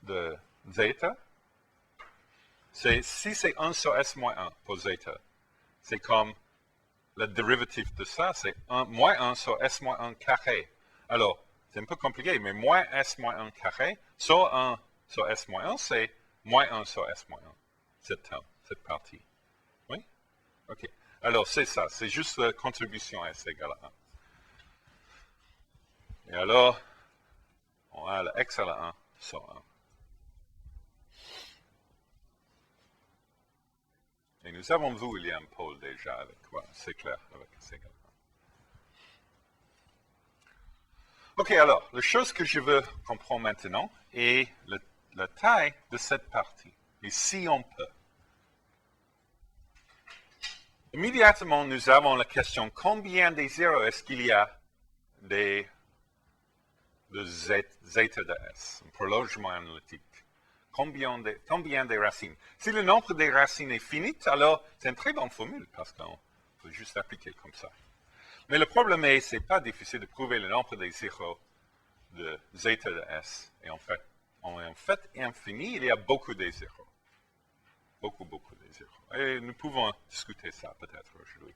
de zeta, si c'est 1 sur S moins 1 pour zeta, c'est comme le dérivatif de ça, c'est moins 1 sur S moins 1 carré. Alors, c'est un peu compliqué, mais moins S moins 1 carré sur 1 sur S moins 1, c'est moins 1 sur S moins 1, cette partie. Oui? OK. Alors, c'est ça, c'est juste la contribution S égale à 1. Et alors, on a le x à la 1 sur 1. Et nous avons vu, il y a un pôle déjà avec, voilà, c'est clair, avec S égale à 1. OK, alors, la chose que je veux comprendre maintenant est la taille de cette partie. Et si on peut. Immédiatement, nous avons la question, combien des zéros est-ce qu'il y a de zeta de S, un prolongement analytique? Combien des racines? Si le nombre des racines est fini, alors c'est une très bonne formule, parce qu'on peut juste appliquer comme ça. Mais le problème est, c'est pas difficile de prouver le nombre des zéros de zeta de S. Et en fait infini, il y a beaucoup de zéros. Beaucoup de zéros. Et nous pouvons discuter ça peut-être aujourd'hui.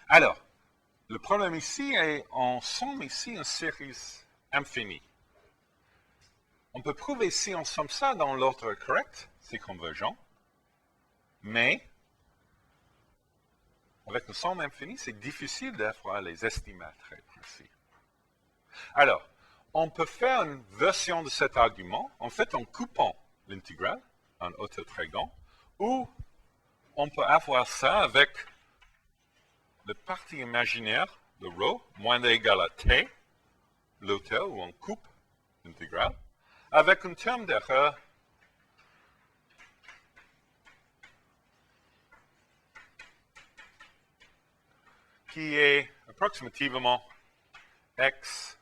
Alors, le problème ici est, on somme ici une série infinie. On peut prouver si on somme ça dans l'ordre correct, c'est convergent, mais avec une somme infinie, c'est difficile d'avoir les estimats très précis. Alors, on peut faire une version de cet argument, en fait, en coupant l'intégrale, en hauteur très grand, ou on peut avoir ça avec la partie imaginaire de rho, moins égal à t, l'hauteur où on coupe l'intégrale, avec un terme d'erreur qui est approximativement x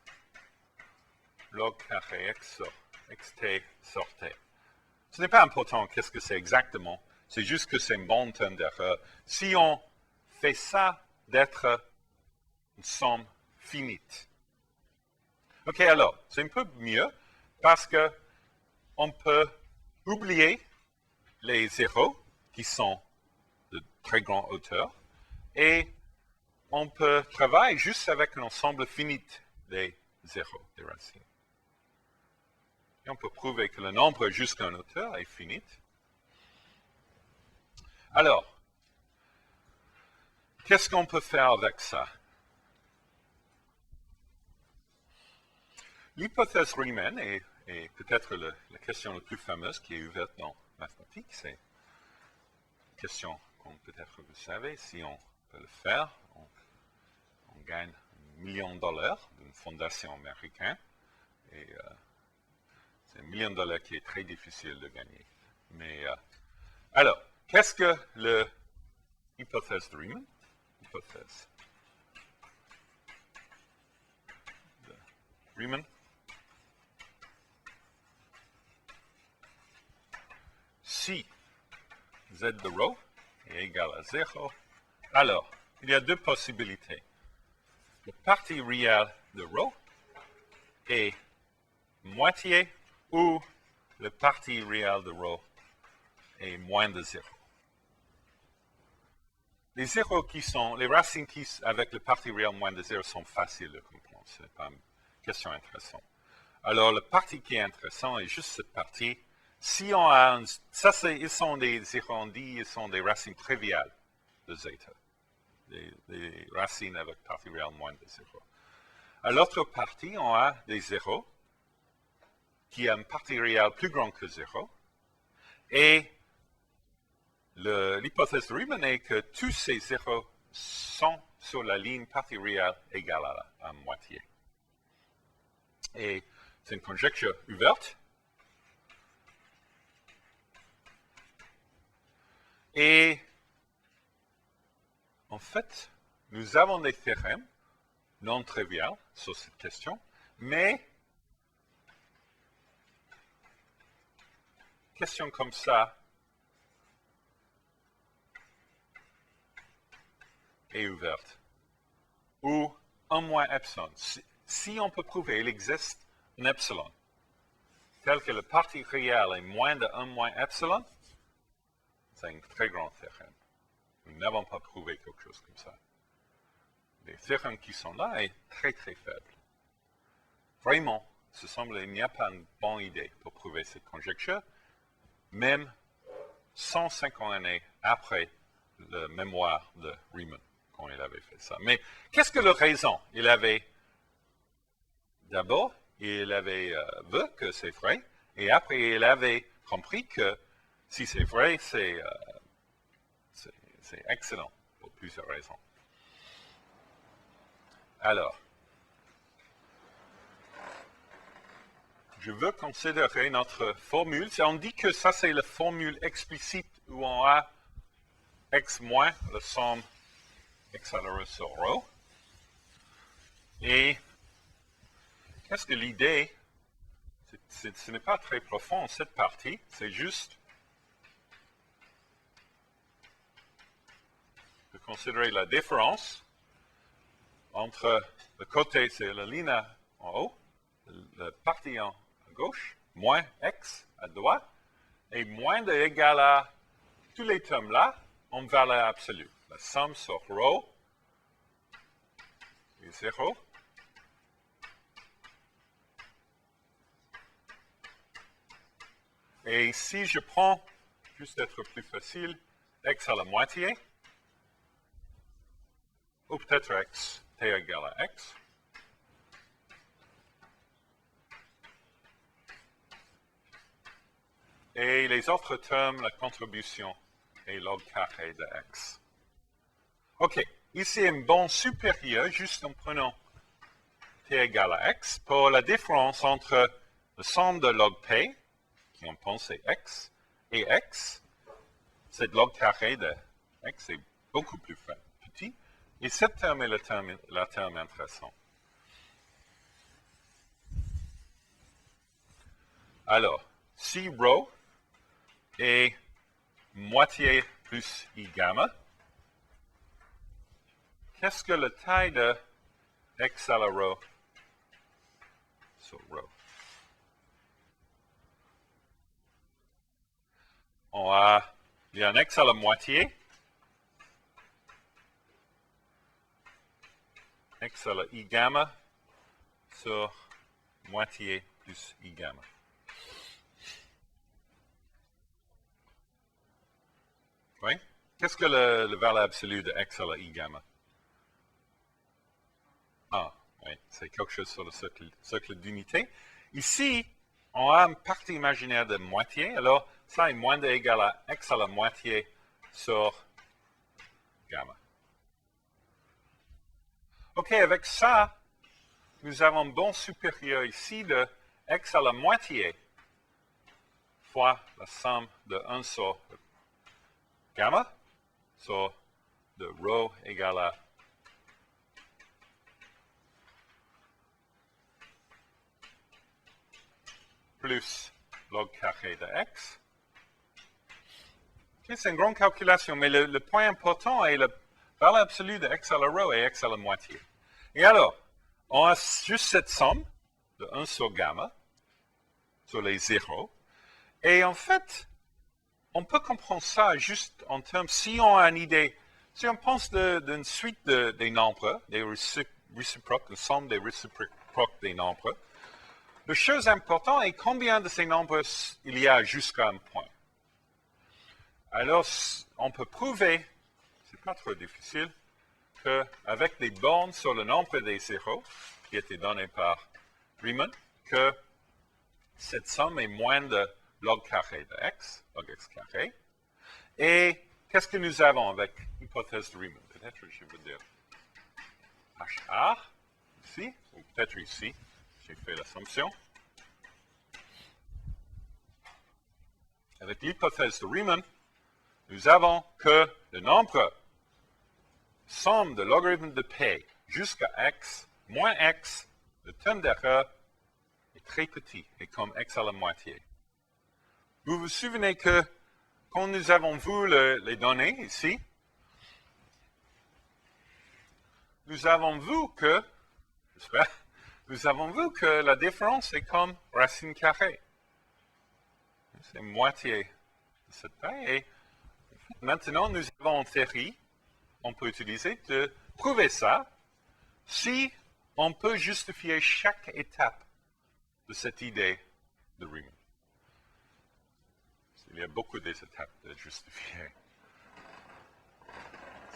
log carré x sur xt sur t. Ce n'est pas important qu'est-ce que c'est exactement, c'est juste que c'est un bon terme d'erreur. Si on fait ça d'être une somme finite. OK, alors, c'est un peu mieux parce que on peut oublier les zéros qui sont de très grande hauteur et on peut travailler juste avec un ensemble fini des zéros, des racines. Et on peut prouver que le nombre jusqu'à une hauteur est fini. Alors, qu'est-ce qu'on peut faire avec ça? L'hypothèse Riemann est peut-être la question la plus fameuse qui est ouverte dans mathématiques. C'est une question qu'on peut-être vous savez. Si on peut le faire, on gagne $1 million d'une fondation américaine. Et c'est $1 million qui est très difficile de gagner. Mais alors, qu'est-ce que l'hypothèse de Riemann? Hypothèse de Riemann. Si z de rho est égal à 0, alors, il y a deux possibilités. La partie réelle de rho est moitié ou la partie réelle de rho est moins de 0. Les zéros les racines avec la partie réelle moins de 0 sont faciles de comprendre. Ce n'est pas une question intéressante. Alors, la partie qui est intéressante est juste cette partie. Si on a ils sont des arrondis, ils sont des racines triviales de zeta. Des racines avec partie réelle moins de 0. À l'autre partie, on a des zéros qui a une partie réelle plus grande que 0. Et l'hypothèse de Riemann est que tous ces zéros sont sur la ligne partie réelle égale à moitié. Et c'est une conjecture ouverte. Et en fait, nous avons des théorèmes non triviaux sur cette question, mais question comme ça est ouverte. Ou 1 moins epsilon. Si on peut prouver qu'il existe un epsilon, tel que la partie réelle est moins de 1 moins epsilon, c'est un très grand théorème. Nous n'avons pas prouvé quelque chose comme ça. Les théorèmes qui sont là sont très très faibles. Vraiment, ce semble qu'il n'y a pas une bonne idée pour prouver cette conjecture, même 150 années après le mémoire de Riemann, quand il avait fait ça. Mais qu'est-ce que la raison? D'abord, il avait vu que c'est vrai, et après, il avait compris que si c'est vrai, c'est excellent pour plusieurs raisons. Alors, je veux considérer notre formule. On dit que ça, c'est la formule explicite où on a x moins la somme x à la rho sur rho. Et qu'est-ce que l'idée? Ce n'est pas très profond, cette partie. C'est juste de considérer la différence entre le côté, c'est la ligne en haut, la partie en gauche, moins x à droite, et moins de égal à tous les termes là en valeur absolue. La somme sur rho est 0. Et si je prends, juste être plus facile, x à la moitié, ou peut-être x, t égale à x, et les autres termes, la contribution est log carré de x. OK, ici un bon supérieur, juste en prenant t égale à x, pour la différence entre la somme de log p, qui on pense est x, et x, c'est log carré de x, c'est beaucoup plus petit, et ce terme est le terme intéressant. Alors, si rho est moitié plus I gamma, qu'est-ce que la taille de x à la rho sur rho? Il y a un x à la moitié. x à la I gamma sur moitié plus I gamma. Oui? Qu'est-ce que le valeur absolue de x à la I gamma? Ah, oui, c'est quelque chose sur le cercle d'unité. Ici, on a une partie imaginaire de moitié, alors ça est moins de égal à x à la moitié sur gamma. OK, avec ça, nous avons un bon supérieur ici de x à la moitié fois la somme de 1 sur gamma, sur de rho égale à plus log carré de x. Okay, c'est une grande calculation, mais le point important est la valeur absolue de x à la rho et x à la moitié. Et alors, on a juste cette somme de 1 sur gamma, sur les zéros. Et en fait, on peut comprendre ça juste en termes, si on a une idée, si on pense d'une suite des nombres, des réciproques, la somme des réciproques des nombres, la chose importante est combien de ces nombres il y a jusqu'à un point. Alors, on peut prouver, c'est pas trop difficile, qu'avec les bornes sur le nombre des zéros, qui étaient données par Riemann, que cette somme est moins de log carré de x, log x carré. Et qu'est-ce que nous avons avec l'hypothèse de Riemann? Peut-être je veux dire HA, ici, ou peut-être ici, j'ai fait l'assumption. Avec l'hypothèse de Riemann, nous avons que le nombre somme de logarithme de P jusqu'à x moins x, le terme d'erreur est très petit, et comme x à la moitié. Vous vous souvenez que quand nous avons vu les données ici, nous avons vu que, j'espère, nous avons vu que la différence est comme racine carrée. C'est moitié de cette taille. Et maintenant, nous avons une théorie, on peut utiliser de prouver ça si on peut justifier chaque étape de cette idée de Riemann. Il y a beaucoup d'étapes de justifier.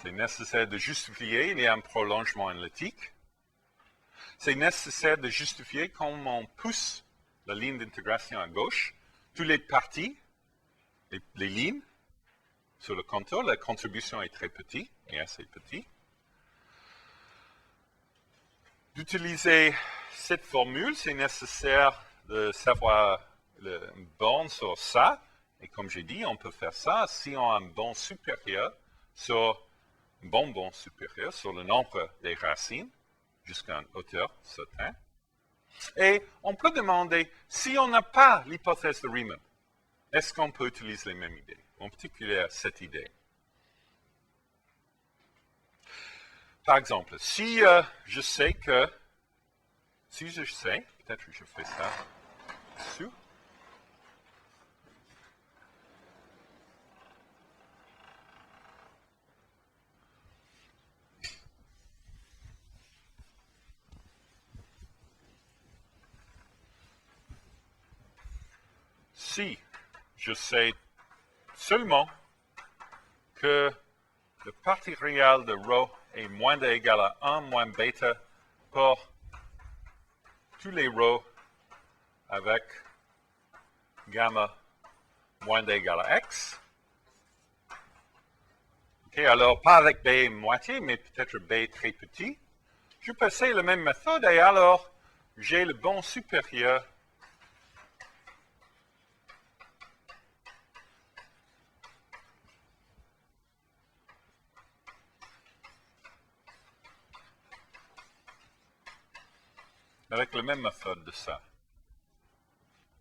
C'est nécessaire de justifier, il y a un prolongement analytique. C'est nécessaire de justifier comment on pousse la ligne d'intégration à gauche. Toutes les parties, les lignes sur le contour, la contribution est très petite et assez petite. D'utiliser cette formule, c'est nécessaire de savoir une borne sur ça. Et comme j'ai dit, on peut faire ça si on a un bon supérieur sur bon supérieur sur le nombre des racines jusqu'à une hauteur certaine. Et on peut demander, si on n'a pas l'hypothèse de Riemann, est-ce qu'on peut utiliser les mêmes idées, en particulier cette idée? Par exemple, si je sais, peut-être que je fais ça dessous. Si je sais seulement que le partie réelle de rho est moins d'égal à 1 moins bêta pour tous les rho avec gamma moins d'égal à x. Okay, alors, pas avec b moitié, mais peut-être b très petit. Je peux essayer la même méthode et alors j'ai le bon supérieur avec la même méthode de ça.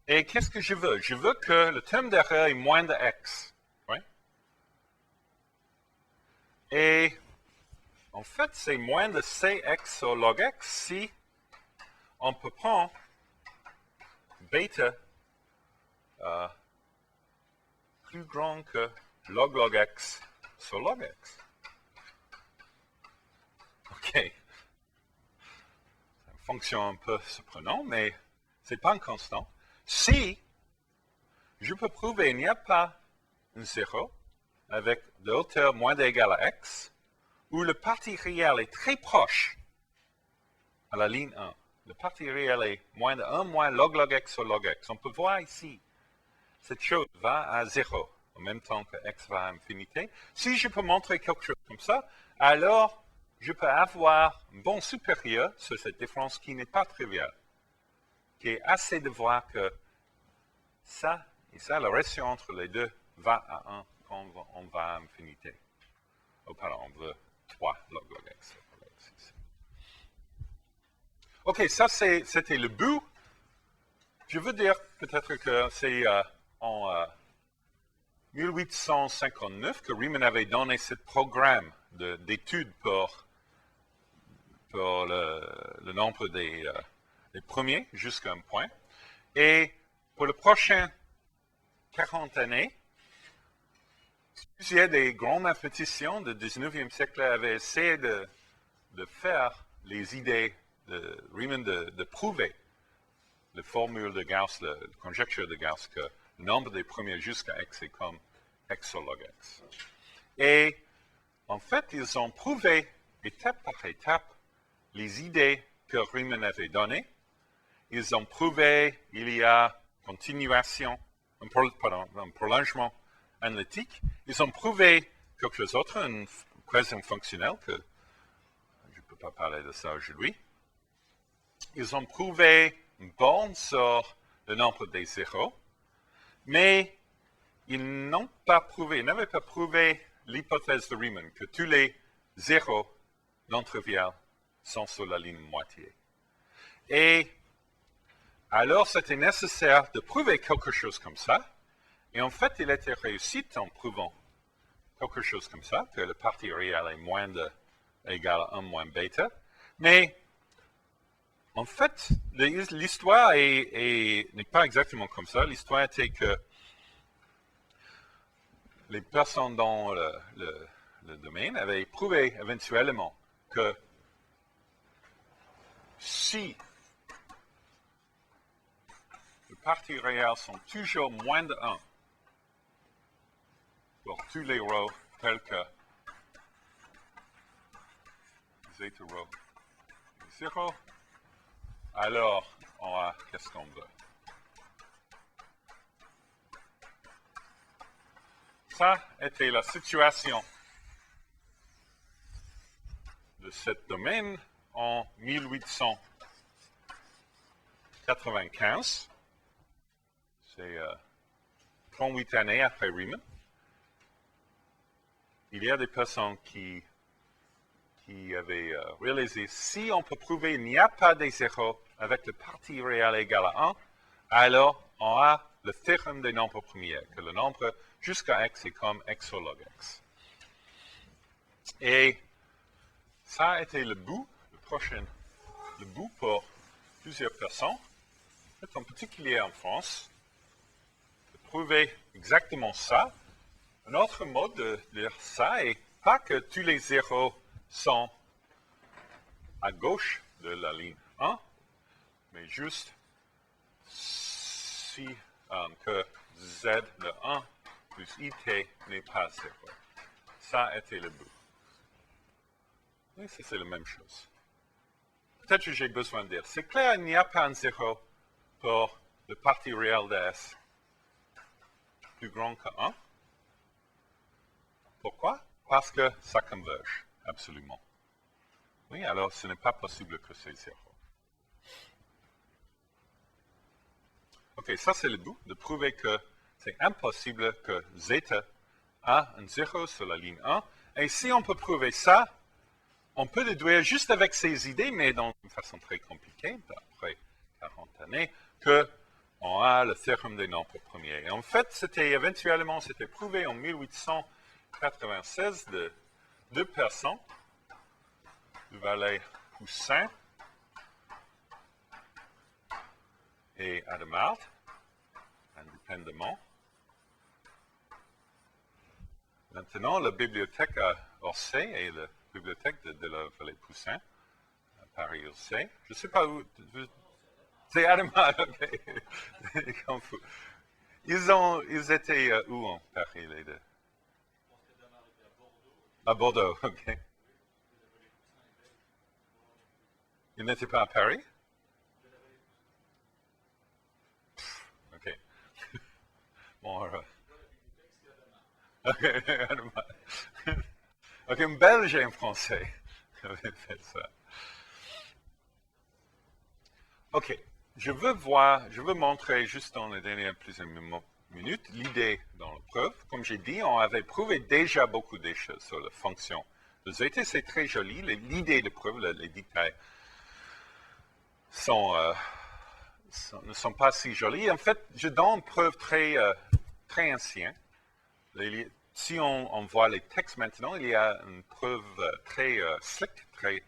Et qu'est-ce que je veux? Je veux que le terme d'erreur est moins de x. Oui? Et en fait, c'est moins de cx sur log x si on peut prendre bêta plus grand que log x sur log x. OK. fonction un peu surprenante, mais ce n'est pas une constante. Si je peux prouver qu'il n'y a pas un 0 avec de hauteur moins d'égal à x, où le parti réel est très proche à la ligne 1. Le parti réel est moins de 1 moins log log x sur log x. On peut voir ici, cette chose va à 0, en même temps que x va à infinité. Si je peux montrer quelque chose comme ça, alors je peux avoir un bon supérieur sur cette différence qui n'est pas triviale, qui est assez de voir que ça et ça, la relation entre les deux va à 1 quand on va à infinité. Oh, pardon, on veut 3 log log x. OK, ça c'était le but. Je veux dire peut-être que c'est en 1859 que Riemann avait donné ce programme d'études pour le nombre des premiers jusqu'à un point. Et pour les prochaines 40 années, plusieurs des grands mathématiciens du 19e siècle avaient essayé de faire les idées de Riemann de prouver la formule de Gauss, la conjecture de Gauss, que le nombre des premiers jusqu'à x est comme x sur log x. Et en fait, ils ont prouvé étape par étape les idées que Riemann avait données. Ils ont prouvé qu'il y a continuation, un prolongement analytique. Ils ont prouvé quelque chose d'autre, une équation fonctionnelle, que je ne peux pas parler de ça aujourd'hui. Ils ont prouvé une borne sur le nombre des zéros, mais ils n'avaient pas prouvé l'hypothèse de Riemann, que tous les zéros non triviaux sont sur la ligne moitié. Et alors, c'était nécessaire de prouver quelque chose comme ça, et en fait, il était réussi en prouvant quelque chose comme ça, que le parti réel est moins égal à 1 moins bêta, mais en fait, l'histoire n'est pas exactement comme ça. L'histoire était que les personnes dans le domaine avaient prouvé éventuellement que si les parties réelles sont toujours moins de 1 pour tous les rows tels que zeta row est 0, alors on a qu'est-ce qu'on veut. Ça était la situation de ce domaine en 1895. C'est 38 années après Riemann. Il y a des personnes qui avaient réalisé si on peut prouver qu'il n'y a pas de zéros avec le parti réel égal à 1, alors on a le théorème des nombres premiers, que le nombre jusqu'à x est comme x sur log x. Et ça a été le but pour plusieurs personnes, en particulier en France, de prouver exactement ça. Un autre mode de dire ça est pas que tous les zéros sont à gauche de la ligne 1, mais juste si que z de 1 plus it n'est pas 0. Ça a été le but. Et ça, c'est la même chose. Peut-être que j'ai besoin de dire, c'est clair, il n'y a pas un 0 pour le parti réel de S plus grand que 1. Pourquoi? Parce que ça converge, absolument. Oui, alors ce n'est pas possible que c'est 0. OK, ça c'est le but, de prouver que c'est impossible que zeta a un 0 sur la ligne 1. Et si on peut prouver ça, on peut déduire juste avec ces idées, mais dans une façon très compliquée, après 40 années, qu'on a le théorème des nombres premiers. Et en fait, c'était prouvé en 1896 de deux personnes, du Valet Poussin et Adamard, indépendamment. Maintenant, la bibliothèque à Orsay et la bibliothèque de la Vallée Poussin Paris aussi. Je ne sais pas où. C'est Adama, ok. Confus. Ils étaient où en Paris, les deux? À Bordeaux, ok. Ils n'étaient pas à Paris? Ok. Bon, ok, Adama. Ok, un Belge et un Français avaient fait ça. Ok, je veux montrer juste dans les dernières plusieurs minutes l'idée dans la preuve. Comme j'ai dit, on avait prouvé déjà beaucoup de choses sur la fonction de zeta. C'est très joli. L'idée de preuve, les détails ne sont pas si jolis. En fait, je donne une preuve très ancienne. Si on voit les textes maintenant, il y a une preuve très slick, très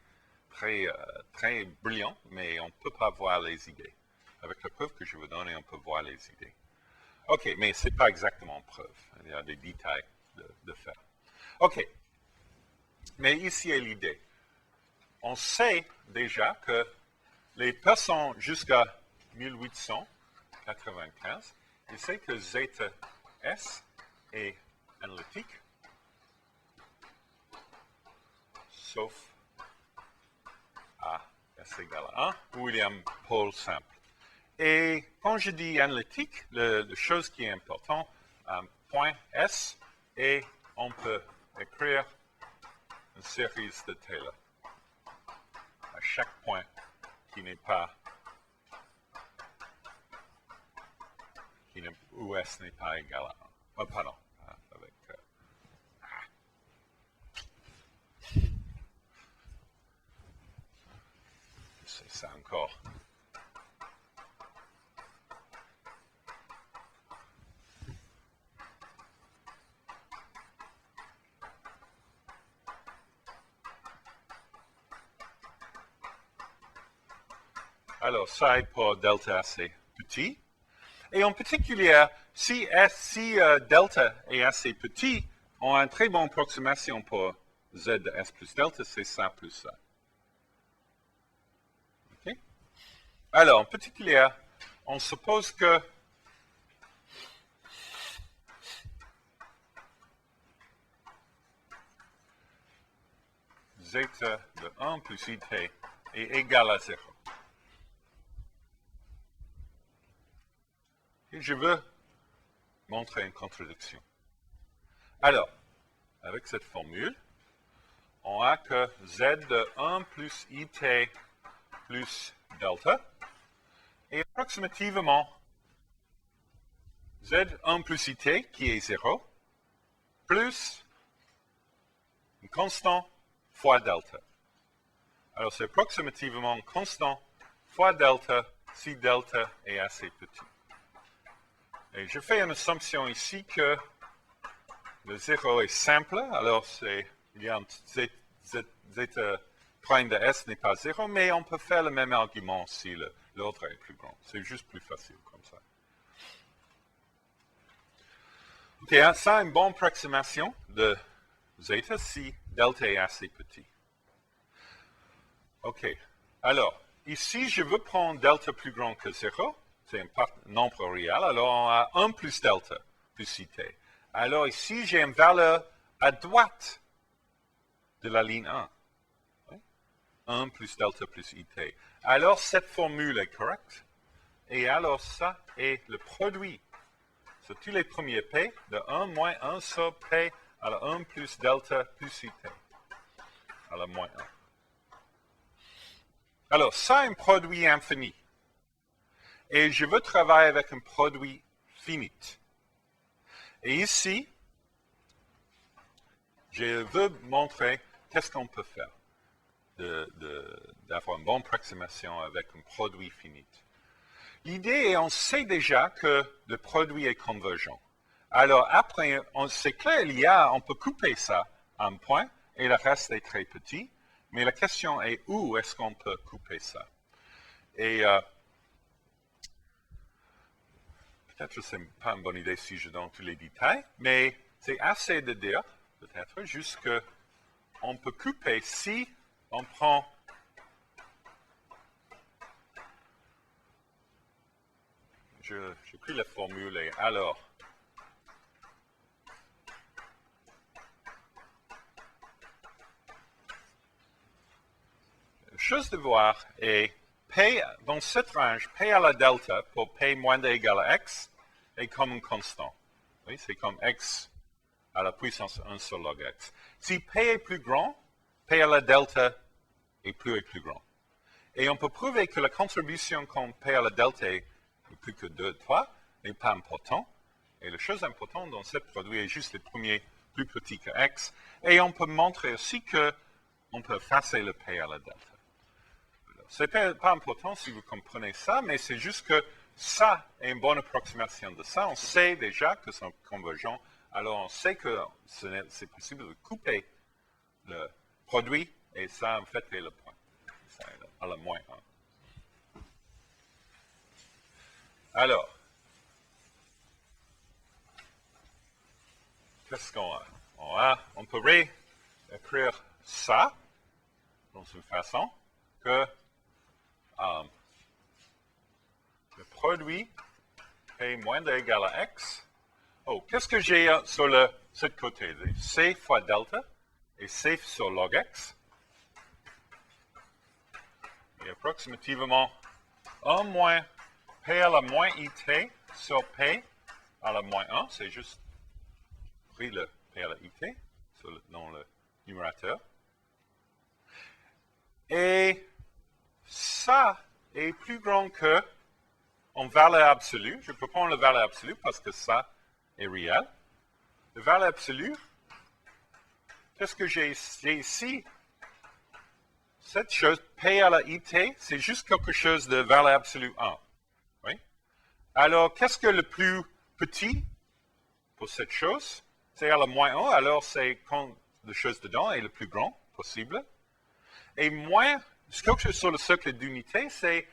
brillant, mais on ne peut pas voir les idées. Avec la preuve que je vous donne, on peut voir les idées. OK, mais ce n'est pas exactement une preuve. Il y a des détails de faire. OK, mais ici est l'idée. On sait déjà que les personnes jusqu'à 1895, ils savent que zeta S est analytique, sauf à S égale à 1, où il y a un pôle simple. Et quand je dis analytique, la chose qui est importante, point S, et on peut écrire une série de Taylor à chaque point qui n'est pas, où S n'est pas égal à 1. Oh, pardon, avec, c'est ça encore. Alors, ça est pour delta assez petit. Et en particulier, si delta est assez petit, on a une très bonne approximation pour z de s plus delta, c'est ça plus ça. Okay? Alors, en particulier, on suppose que zeta de 1 plus it est égal à 0. Et je veux montrer une contradiction. Alors, avec cette formule, on a que z de 1 plus it plus delta est approximativement z1 plus it, qui est 0, plus une constante fois delta. Alors, c'est approximativement une constante fois delta si delta est assez petit. Et je fais une assumption ici que le 0 est simple, alors il y a un zeta prime de S n'est pas 0, mais on peut faire le même argument si l'ordre est plus grand. C'est juste plus facile comme ça. OK, ça, une bonne approximation de zeta si delta est assez petit. OK, alors, ici, je veux prendre delta plus grand que 0, c'est un nombre réel, alors on a 1 plus delta plus it. Alors ici, j'ai une valeur à droite de la ligne 1. 1 plus delta plus it. Alors cette formule est correcte. Et alors ça est le produit sur tous les premiers P de 1 moins 1 sur P à la 1 plus delta plus it à la moins 1. Alors ça est un produit infini. Et je veux travailler avec un produit fini. Et ici, je veux montrer qu'est-ce qu'on peut faire d'avoir une bonne approximation avec un produit fini. L'idée est, on sait déjà que le produit est convergent. Alors après, c'est clair, on peut couper ça à un point et le reste est très petit, mais la question est où est-ce qu'on peut couper ça? Et peut-être que ce n'est pas une bonne idée si je donne tous les détails, mais c'est assez de dire, peut-être, juste qu'on peut couper si on prend j'écris la formule et alors, la chose de voir est P, dans cette range, P à la delta pour P moins d égale à X est comme un constant. Oui, c'est comme X à la puissance 1 sur log X. Si P est plus grand, P à la delta est plus grand. Et on peut prouver que la contribution quand P à la delta est plus que 2, 3 n'est pas important. Et la chose importante dans ce produit est juste le premier plus petit que X. Et on peut montrer aussi qu'on peut effacer le P à la delta. Ce n'est pas important si vous comprenez ça, mais c'est juste que ça est une bonne approximation de ça. On sait déjà que c'est convergent, alors on sait que c'est possible de couper le produit, et ça, en fait, est le point. Ça est à la moins 1. Alors, qu'est-ce qu'on a? On peut réécrire ça dans une façon que le produit P moins d égale à X. Oh, qu'est-ce que j'ai sur ce côté? C fois delta et C sur log X. Et approximativement 1 moins P à la moins IT sur P à la moins 1. C'est juste pris le P à la IT dans le numérateur. Et ça est plus grand que en valeur absolue. Je peux prendre la valeur absolue parce que ça est réel. La valeur absolue, qu'est-ce que j'ai ici? Cette chose, P à la IT, c'est juste quelque chose de valeur absolue 1. Oui? Alors, qu'est-ce que le plus petit pour cette chose? C'est à la moins 1, alors c'est quand la chose dedans est le plus grand possible. Et moins, quelque chose sur le cercle d'unité, c'est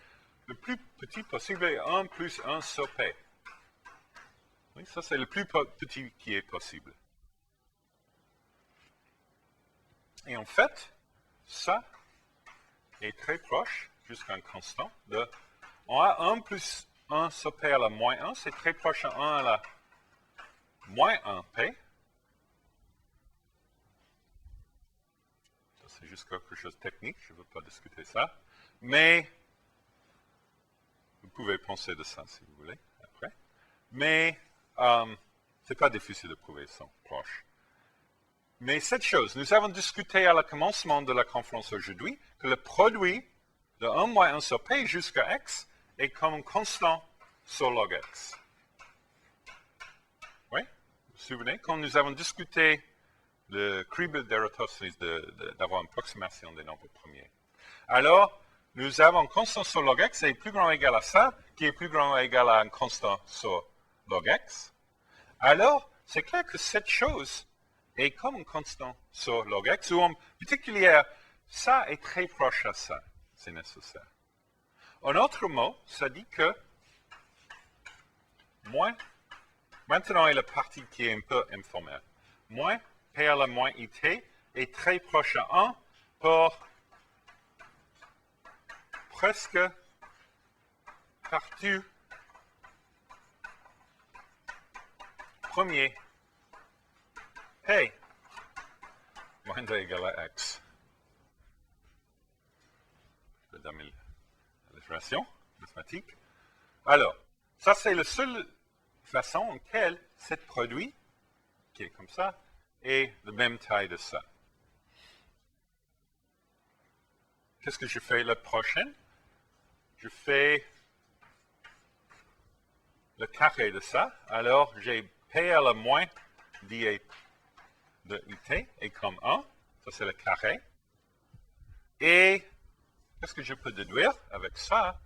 le plus petit possible, 1 plus 1 sur P. Oui, ça, c'est le plus petit qui est possible. Et en fait, ça est très proche, jusqu'à un constant, de... On a 1 plus 1 sur P à la moins 1, c'est très proche à 1 à la moins 1 P. Ça, c'est juste quelque chose de technique, je ne veux pas discuter ça. Mais, vous pouvez penser de ça si vous voulez, après. Mais, ce n'est pas difficile de prouver, ils sont proches. Mais cette chose, nous avons discuté à la commencement de la conférence aujourd'hui que le produit de 1 moins 1 sur P jusqu'à X est comme un constant sur log X. Oui? Vous vous souvenez? Quand nous avons discuté le crible d'Eratosthenes d'avoir une approximation des nombres premiers. Alors, nous avons un constant sur log X qui est plus grand ou égal à ça, qui est plus grand ou égal à un constant sur log X. Alors, c'est clair que cette chose est comme un constant sur log X, ou en particulier, ça est très proche à ça, c'est nécessaire. En autre mot, ça dit que moins, maintenant est la partie qui est un peu informelle, moins P à la moins IT est très proche à 1 pour presque partout premier P moins d égale à X. Je vais donner l'illustration mathématique. Alors, ça c'est la seule façon en laquelle cet produit, qui est comme ça, est de même taille de ça. Qu'est-ce que je fais la prochaine? Je fais le carré de ça. Alors, j'ai P à la moins d de IT est comme 1. Ça, c'est le carré. Et qu'est-ce que je peux déduire avec ça?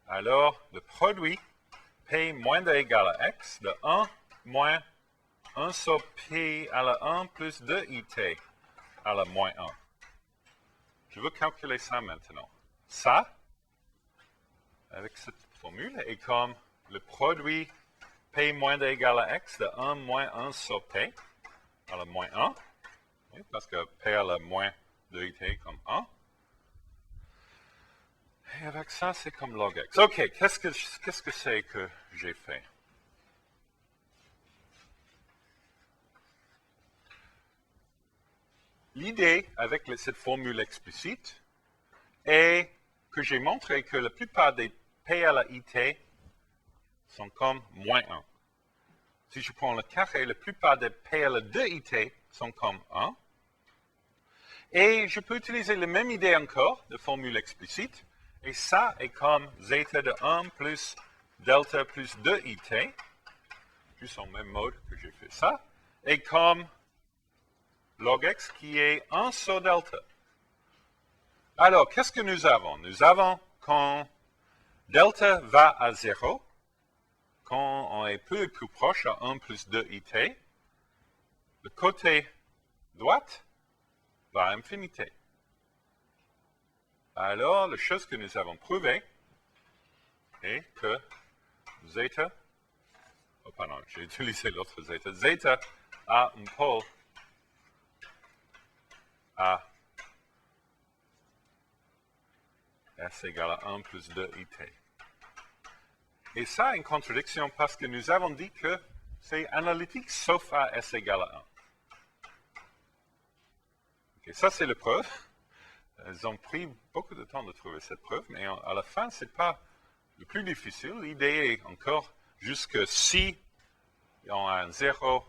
Alors, le produit P moins d égale à X de 1 moins 1 sur P à la 1 plus 2 IT à la moins 1. Je veux calculer ça maintenant. Ça, avec cette formule, est comme le produit P moins d égale à X de 1 moins 1 sur P à la moins 1. Oui, parce que P à la moins 2 IT est comme 1. Et avec ça, c'est comme log x. OK, qu'est-ce que c'est que j'ai fait? L'idée avec cette formule explicite est que j'ai montré que la plupart des P à la IT sont comme moins 1. Si je prends le carré, la plupart des P à la 2IT sont comme 1. Et je peux utiliser la même idée encore de formule explicite. Et ça est comme zeta de 1 plus delta plus 2IT, juste en même mode que j'ai fait ça, et comme log x qui est 1 sur delta. Alors, qu'est-ce que nous avons? Nous avons quand delta va à 0, quand on est plus et plus proche à 1 plus 2IT, le côté droit va à infinité. Alors, la chose que nous avons prouvée est que zeta, oh pardon, j'ai utilisé l'autre zeta, zeta a un pôle à S égale à 1 plus 2IT. Et ça a une contradiction parce que nous avons dit que c'est analytique sauf à S égale à 1. Okay, ça, c'est la preuve. Ils ont pris beaucoup de temps de trouver cette preuve, mais à la fin, ce n'est pas le plus difficile. L'idée est encore juste que si on a un 0,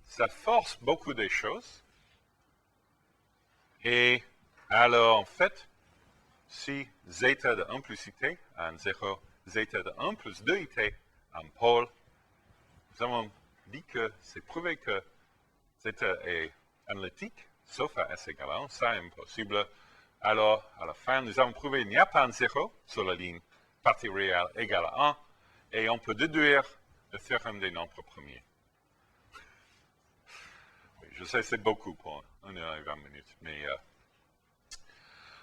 ça force beaucoup de choses. Et alors, en fait, si zeta de 1 plus it a un 0, zeta de 1 plus 2it a un pôle, nous avons dit que c'est prouvé que zeta est analytique, sauf à S égale à 1, ça est impossible. Alors, à la fin, nous avons prouvé qu'il n'y a pas un 0 sur la ligne partie réelle égale à 1, et on peut déduire le théorème des nombres premiers. Oui, je sais, c'est beaucoup pour 1 heure et 20 minutes, mais...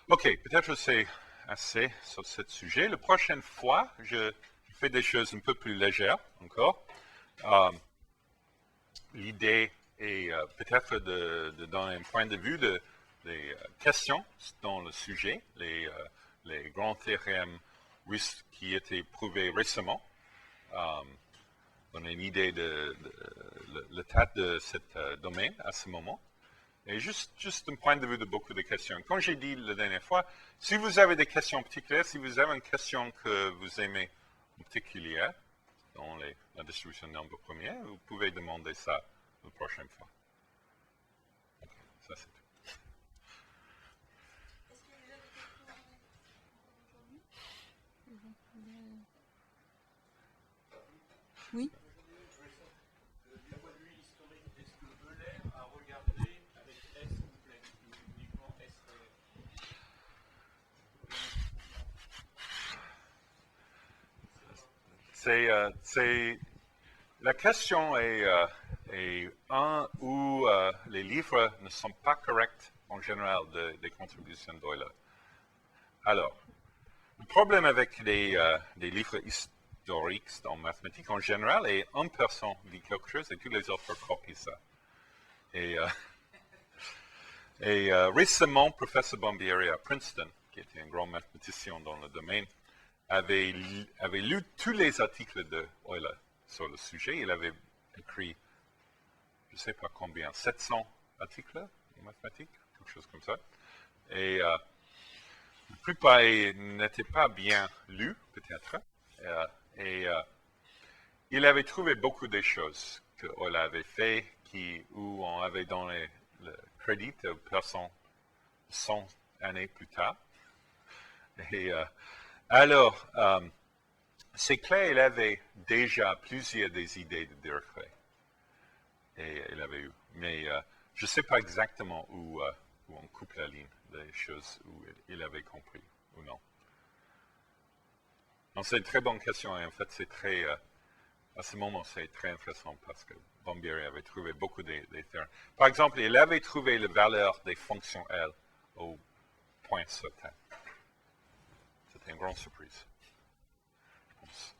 OK, peut-être c'est assez sur ce sujet. La prochaine fois, je fais des choses un peu plus légères encore. L'idée est peut-être de donner un point de vue des questions dans le sujet, les grands théorèmes qui étaient prouvés récemment. Donner une idée de l'état de ce domaine à ce moment. Et juste un point de vue de beaucoup de questions. Comme j'ai dit la dernière fois, si vous avez des questions particulières, si vous avez une question que vous aimez en particulier dans la distribution de nombres premiers, vous pouvez demander ça la prochaine fois. Okay, ça c'est tout. Est-ce qu'il y a déjà des questions aujourd'hui? Oui. La question est un où les livres ne sont pas corrects en général des contributions d'Euler. Alors, le problème avec des livres historiques en mathématiques en général est une personne dit quelque chose et tous les autres copient ça. Et récemment, professeur Bombieri à Princeton, qui était un grand mathématicien dans le domaine, avait lu tous les articles de Euler sur le sujet. Il avait écrit, je ne sais pas combien, 700 articles en mathématiques, quelque chose comme ça. Et la plupart n'étaient pas bien lus, peut-être. Il avait trouvé beaucoup de choses que Euler avait fait où on avait donné le crédit aux personnes 100 années plus tard. Et alors, c'est clair, il avait déjà plusieurs des idées de Dirichlet. Et il avait eu. Mais je ne sais pas exactement où on coupe la ligne, des choses où il avait compris ou non. Donc, c'est une très bonne question et en fait, c'est très... à ce moment, c'est très intéressant parce que Bombieri avait trouvé beaucoup de théorèmes. Par exemple, il avait trouvé la valeur des fonctions L au point certain. C'était une grande surprise, je pense.